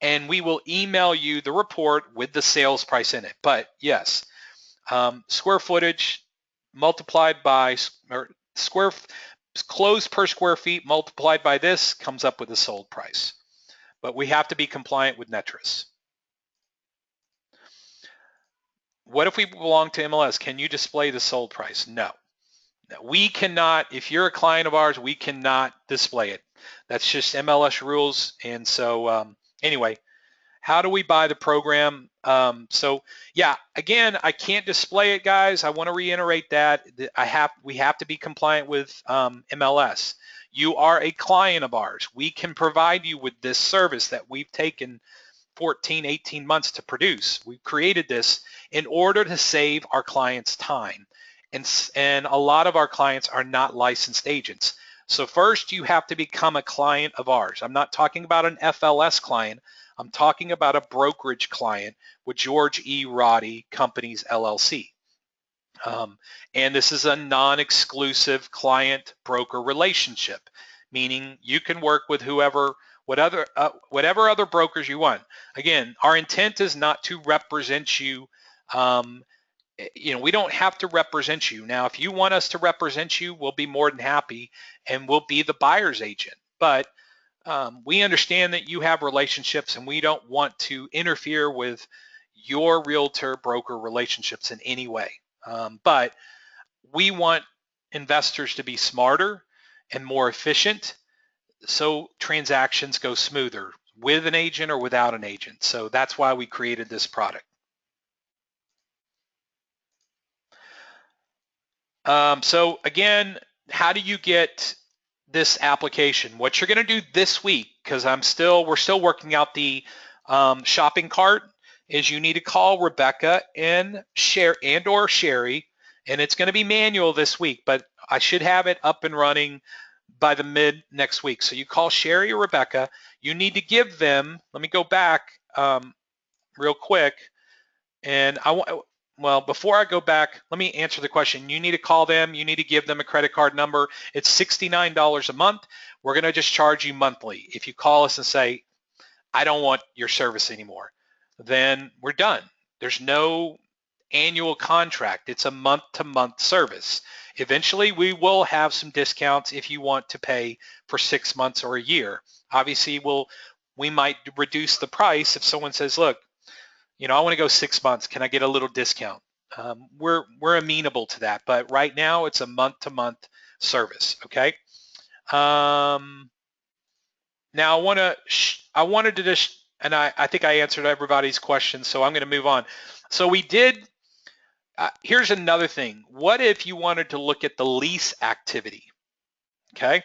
and we will email you the report with the sales price in it. But yes, square footage multiplied by, or closed per square feet multiplied by this comes up with the sold price. But we have to be compliant with NETRIS. What if we belong to MLS? Can you display the sold price? No. We cannot, if you're a client of ours, we cannot display it. That's just MLS rules. And so anyway, how do we buy the program? So yeah, again, I can't display it, guys. I want to reiterate that we have to be compliant with MLS. You are a client of ours. We can provide you with this service that we've taken 14, 18 months to produce. We've created this in order to save our clients time. And a lot of our clients are not licensed agents. So first, you have to become a client of ours. I'm not talking about an FLS client. I'm talking about a brokerage client with George Roddy Companies, LLC. And this is a non-exclusive client-broker relationship, meaning you can work with whoever whatever other brokers you want. Again, our intent is not to represent you. We don't have to represent you. Now, if you want us to represent you, we'll be more than happy, and we'll be the buyer's agent. But we understand that you have relationships, and we don't want to interfere with your realtor broker relationships in any way. But we want investors to be smarter and more efficient, so transactions go smoother with an agent or without an agent. So that's why we created this product. So again, how do you get this application? What you're going to do this week, because we're still working out the shopping cart, is you need to call Rebecca and or Sherry, and it's going to be manual this week, but I should have it up and running by the mid next week. So you call Sherry or Rebecca. You need to give them, let me go back real quick, and before I go back, let me answer the question. You need to call them. You need to give them a credit card number. It's $69 a month. We're going to just charge you monthly. If you call us and say, I don't want your service anymore, then we're done. There's no annual contract. It's a month-to-month service. Eventually, we will have some discounts if you want to pay for 6 months or a year. Obviously, we might reduce the price if someone says, look, I want to go 6 months. Can I get a little discount? We're amenable to that, but right now it's a month-to-month service. Okay. Now I wanted to just, and I think I answered everybody's questions, so I'm going to move on. So we did. Here's another thing. What if you wanted to look at the lease activity? Okay.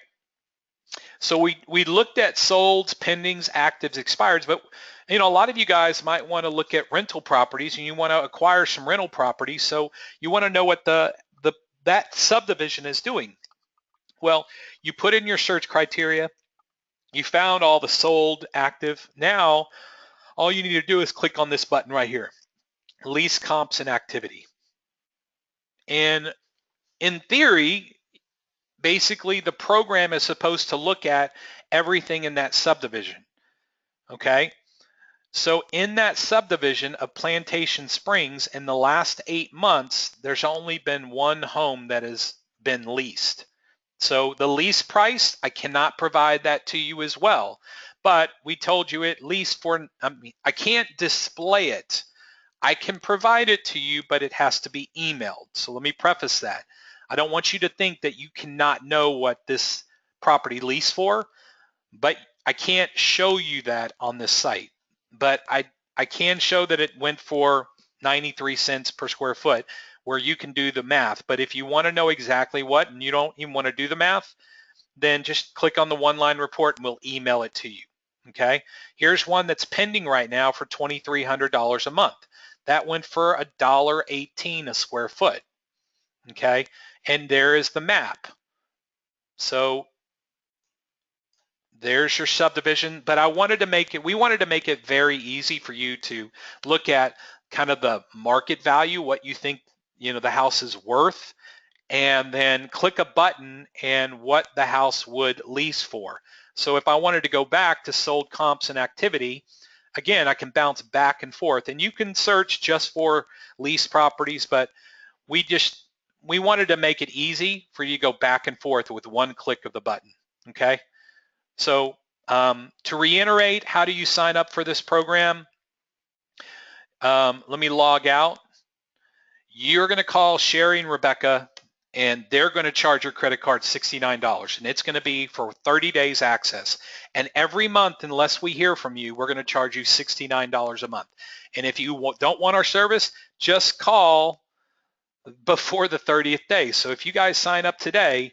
So we looked at solds, pendings, actives, expireds, but a lot of you guys might want to look at rental properties, and you want to acquire some rental properties. So you want to know what that subdivision is doing. Well, you put in your search criteria, you found all the sold, active. Now, all you need to do is click on this button right here, lease comps and activity. And in theory, basically the program is supposed to look at everything in that subdivision. Okay. So in that subdivision of Plantation Springs, in the last 8 months, there's only been one home that has been leased. So the lease price, I cannot provide that to you as well, but we told you at least I can't display it. I can provide it to you, but it has to be emailed. So let me preface that. I don't want you to think that you cannot know what this property leased for, but I can't show you that on this site. But I can show that it went for 93 cents per square foot, where you can do the math. But if you want to know exactly what, and you don't even want to do the math, then just click on the one-line report and we'll email it to you. Okay. Here's one that's pending right now for $2,300 a month. That went for $1.18 a square foot. Okay. And there is the map. So there's your subdivision, but we wanted to make it very easy for you to look at kind of the market value, what you think, the house is worth, and then click a button and what the house would lease for. So if I wanted to go back to sold, comps, and activity, again, I can bounce back and forth, and you can search just for lease properties, but we wanted to make it easy for you to go back and forth with one click of the button. Okay. So to reiterate, how do you sign up for this program? Let me log out. You're going to call Sherry and Rebecca, and they're going to charge your credit card $69, and it's going to be for 30 days access. And every month, unless we hear from you, we're going to charge you $69 a month. And if you don't want our service, just call before the 30th day. So if you guys sign up today,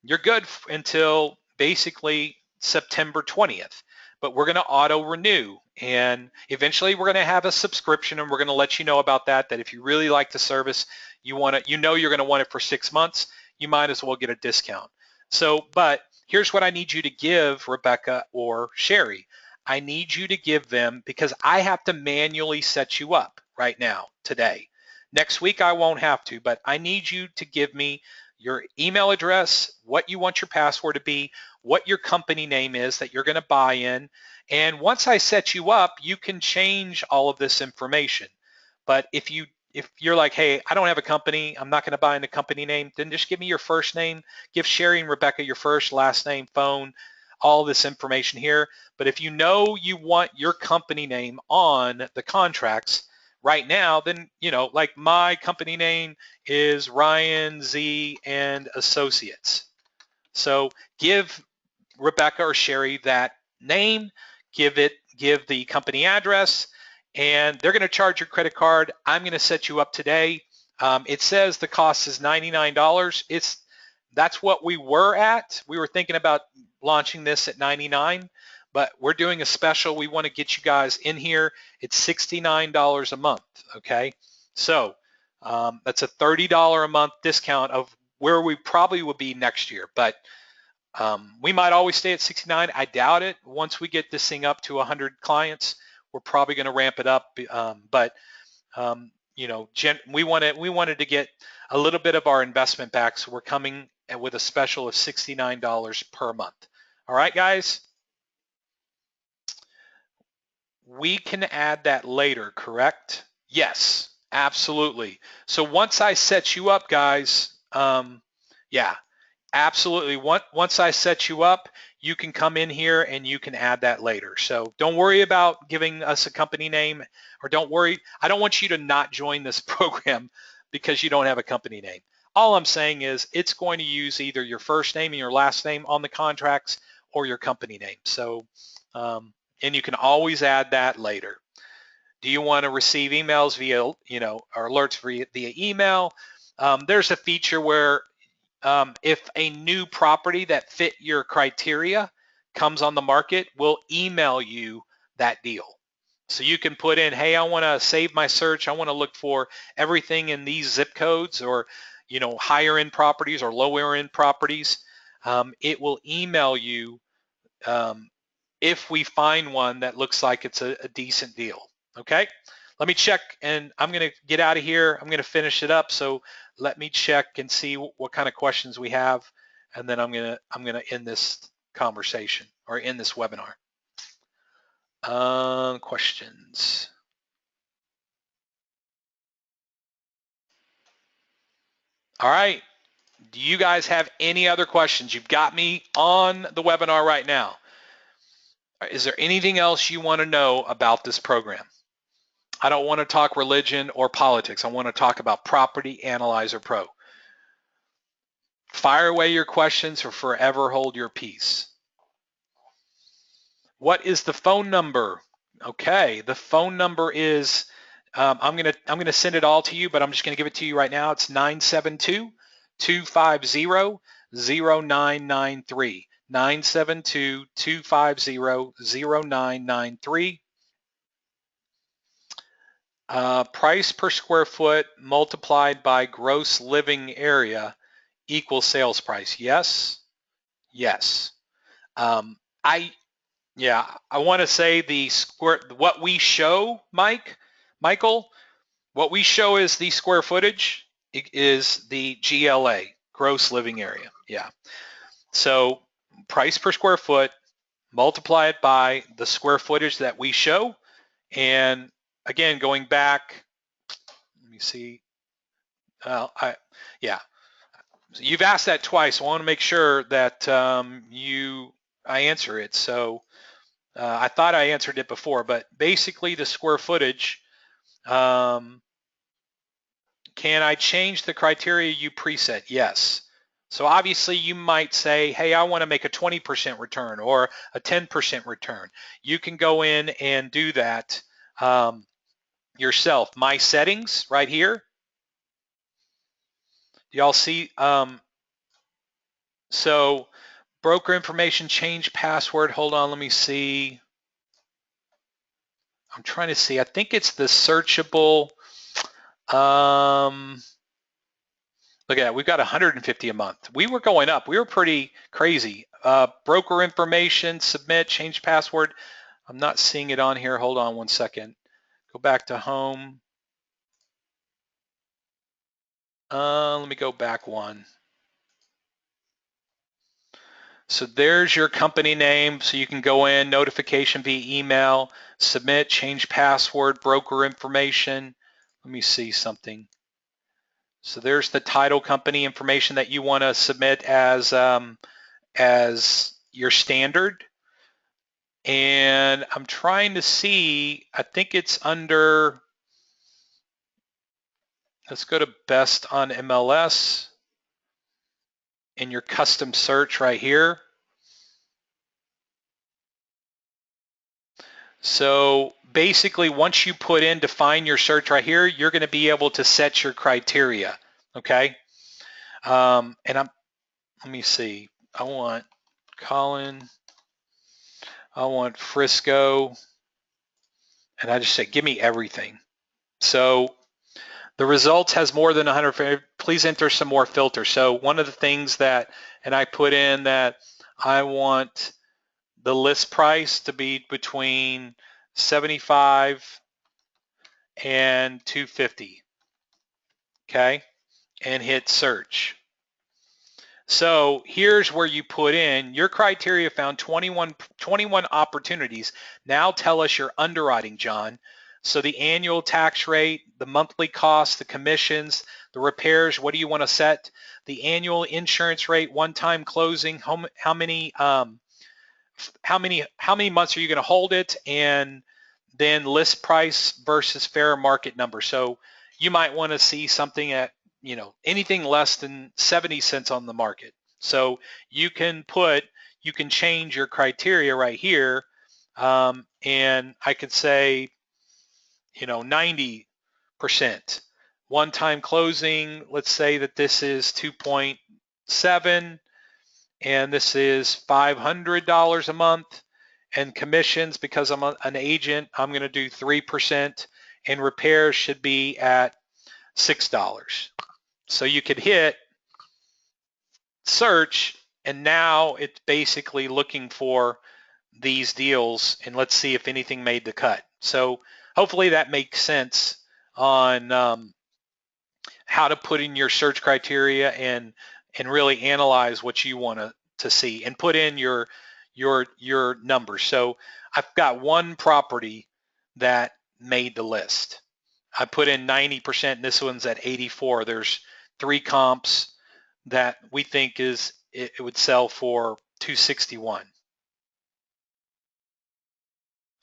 you're good until basically September 20th, but we're going to auto renew, and eventually we're going to have a subscription, and we're going to let you know about that if you really like the service, you're going to want it for 6 months, you might as well get a discount. So, but here's what I need you to give Rebecca or Sherry. I need you to give them, because I have to manually set you up right now today. Next week I won't have to, but I need you to give me your email address, what you want your password to be, what your company name is that you're going to buy in. And once I set you up, you can change all of this information. But if you're like, hey, I don't have a company, I'm not going to buy in the company name, then just give me your first name, give Sherry and Rebecca your first, last name, phone, all this information here. But if you know you want your company name on the contracts right now, then, like my company name is Ryan Z and Associates. So give Rebecca or Sherry that name, give the company address, and they're going to charge your credit card. I'm going to set you up today. It says the cost is $99. That's what we were at. We were thinking about launching this at $99, but we're doing a special. We want to get you guys in here. It's $69 a month, okay? So that's a $30 a month discount of where we probably will be next year, but we might always stay at 69. I doubt it. Once we get this thing up to 100 clients, we're probably going to ramp it up. We wanted to get a little bit of our investment back, so we're coming with a special of $69 per month. All right, guys. We can add that later, correct? Yes, absolutely. So once I set you up, guys, yeah, absolutely. Once I set you up, you can come in here and you can add that later. So don't worry about giving us a company name, or don't worry. I don't want you to not join this program because you don't have a company name. All I'm saying is it's going to use either your first name and your last name on the contracts or your company name. So, and you can always add that later. Do you want to receive emails via, or alerts via email? There's a feature where if a new property that fit your criteria comes on the market, we'll email you that deal. So you can put in, hey, I want to save my search. I want to look for everything in these zip codes, or higher end properties or lower end properties. It will email you if we find one that looks like it's a decent deal. Okay, let me check, and I'm going to get out of here. I'm going to finish it up. So let me check and see what kind of questions we have, and then I'm going to end this conversation or end this webinar. Questions. All right. Do you guys have any other questions? You've got me on the webinar right now. Is there anything else you want to know about this program? I don't want to talk religion or politics. I want to talk about Property Analyzer Pro. Fire away your questions or forever hold your peace. What is the phone number? Okay, the phone number is, I'm gonna send it all to you, but I'm just gonna give it to you right now. It's 972-250-0993. 972-250-0993. Price per square foot multiplied by gross living area equals sales price. Yes, yes. I want to say what we show, Michael, what we show is the square footage is the GLA, gross living area. Yeah. So price per square foot, multiply it by the square footage that we show. And again, going back, let me see. Yeah. So you've asked that twice. So I want to make sure that I answer it. So I thought I answered it before, but basically the square footage, can I change the criteria you preset? Yes. So obviously you might say, hey, I want to make a 20% return or a 10% return. You can go in and do that yourself. My settings right here. Y'all see? So broker information, change password. Hold on, let me see. I'm trying to see. I think it's the searchable. Look at that. We've got 150 a month. We were going up. We were pretty crazy. Broker information, submit, change password. I'm not seeing it on here. Hold on one second. Go back to home. Let me go back one. So there's your company name. So you can go in, notification via email, submit, change password, broker information. Let me see something. So there's the title company information that you want to submit as your standard. And I'm trying to see, I think it's under, let's go to best on MLS in your custom search right here. So basically, once you put in define your search right here, you're going to be able to set your criteria. Okay. And let me see. I want Colin. I want Frisco. And I just say, give me everything. So the results has more than 100. Please enter some more filters. So one of the things that, and I put in that I want the list price to be between 75 and 250. Okay, and hit search. So here's where you put in your criteria found 21 opportunities. Now tell us your underwriting, John. So the annual tax rate, the monthly cost, the commissions, the repairs, what do you want to set? The annual insurance rate, one-time closing, how many months are you going to hold it, and then list price versus fair market number. So you might want to see something at, anything less than 70 cents on the market. So you can change your criteria right here, and I could say, 90%. One-time closing, let's say that this is 2.7, and this is $500 a month. And commissions, because I'm an agent, I'm going to do 3%, and repairs should be at $6. So you could hit search, and now it's basically looking for these deals, and let's see if anything made the cut. So hopefully that makes sense on how to put in your search criteria and really analyze what you want to see and put in your numbers. So I've got one property that made the list. I put in 90%, and this one's at 84. There's 3 comps that we think it would sell for 261.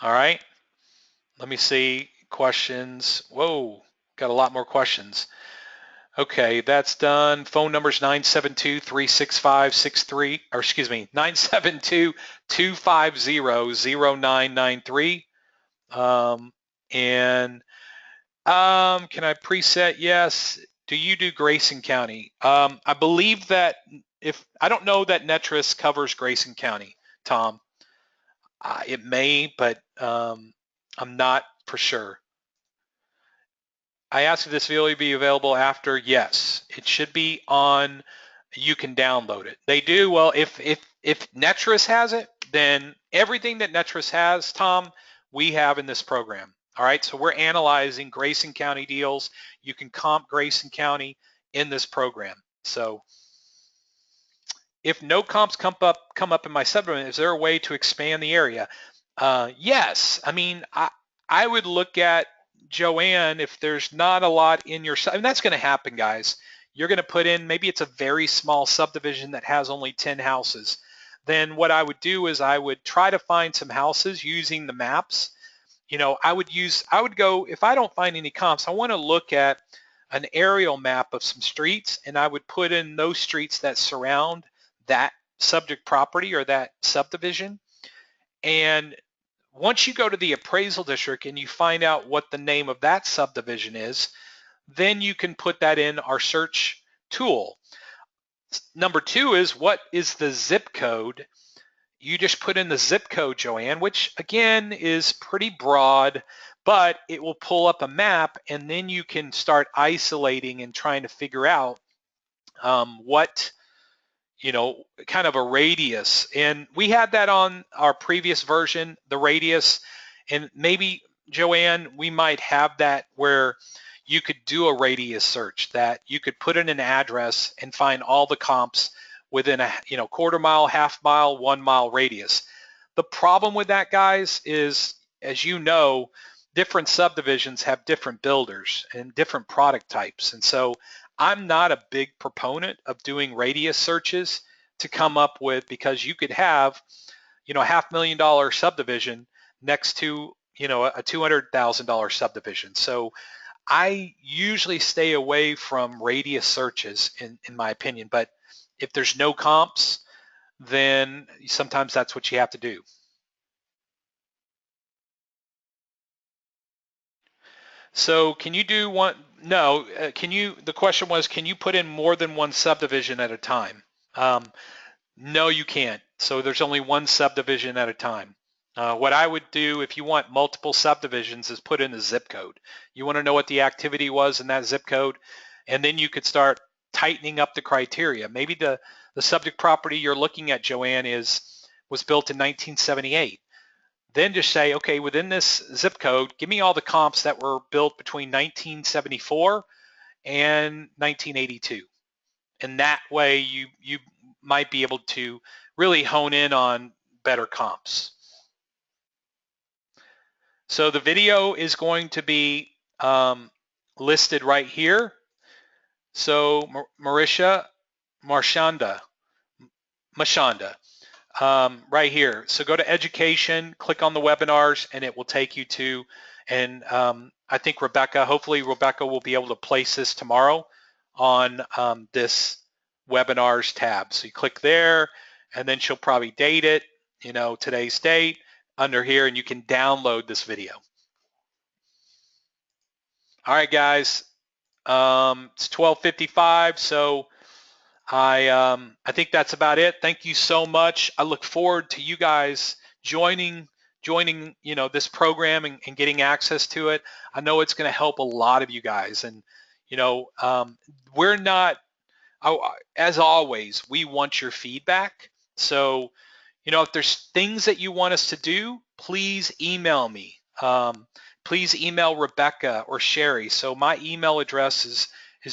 All right, let me see questions. Whoa, got a lot more questions. Okay, that's done. Phone number's 972-365-63, or excuse me, 972-250-0993. Can I preset? Yes. Do you do Grayson County? I believe that I don't know that Netris covers Grayson County, Tom. It may, but I'm not for sure. I asked if this video will be available after. Yes, it should be on. You can download it. They do. Well, if Netris has it, then everything that Netris has, Tom, we have in this program. All right, so we're analyzing Grayson County deals. You can comp Grayson County in this program. So if no comps come up in my subdivision, is there a way to expand the area? Yes. I mean, I would look at, Joanne, if there's not a lot in your, and that's going to happen, guys. You're going to put in, maybe it's a very small subdivision that has only 10 houses. Then what I would do is I would try to find some houses using the maps. I would go, if I don't find any comps, I want to look at an aerial map of some streets, and I would put in those streets that surround that subject property or that subdivision. And once you go to the appraisal district and you find out what the name of that subdivision is, then you can put that in our search tool. Number 2 is, what is the zip code? You just put in the zip code, Joanne, which again is pretty broad, but it will pull up a map, and then you can start isolating and trying to figure out what, kind of a radius. And we had that on our previous version, the radius, and maybe, Joanne, we might have that where you could do a radius search, that you could put in an address and find all the comps within a quarter mile, half mile, 1 mile radius. The problem with that, guys, is, as you know, different subdivisions have different builders and different product types. And so I'm not a big proponent of doing radius searches to come up with, because you could have, a $500,000 subdivision next to, a $200,000 subdivision. So I usually stay away from radius searches in my opinion, but if there's no comps, then sometimes that's what you have to do. So can you do one? No, the question was, can you put in more than one subdivision at a time? No, you can't. So there's only one subdivision at a time. What I would do if you want multiple subdivisions is put in the zip code. You want to know what the activity was in that zip code, and then you could start tightening up the criteria. Maybe the subject property you're looking at, Joanne, was built in 1978. Then just say, okay, within this zip code, give me all the comps that were built between 1974 and 1982. And that way you might be able to really hone in on better comps. So the video is going to be listed right here. So Mashanda, right here. So go to education, click on the webinars, and it will take you to, and I think hopefully Rebecca will be able to place this tomorrow on this webinars tab. So you click there, and then she'll probably date it, today's date under here, and you can download this video. All right, guys, it's 12:55, so I think that's about it. Thank you so much. I look forward to you guys joining this program and getting access to it. I know it's going to help a lot of you guys, and we're not, as always, we want your feedback. So if there's things that you want us to do, please email me. Please email Rebecca or Sherry. So my email address is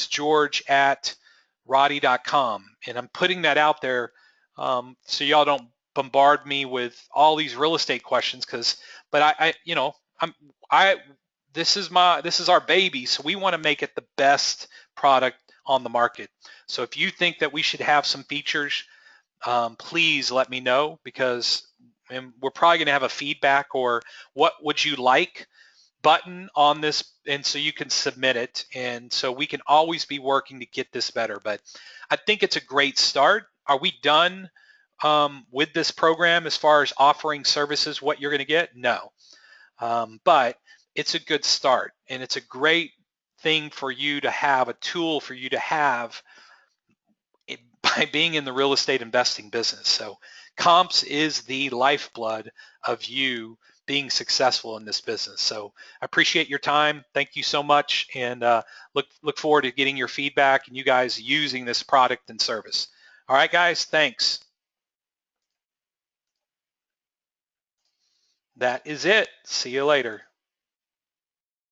george@roddy.com, and I'm putting that out there so y'all don't bombard me with all these real estate questions, but this is our baby, so we want to make it the best product on the market. So if you think that we should have some features, please let me know, because we're probably going to have a feedback or what would you like button on this, and so you can submit it, and so we can always be working to get this better. But I think it's a great start. Are we done with this program as far as offering services, what you're going to get? No, but it's a good start, and it's a great thing for you to have, a tool for you to have by being in the real estate investing business. So comps is the lifeblood of you being successful in this business. So I appreciate your time. Thank you so much, and look forward to getting your feedback and you guys using this product and service. All right, guys, thanks. That is it. See you later.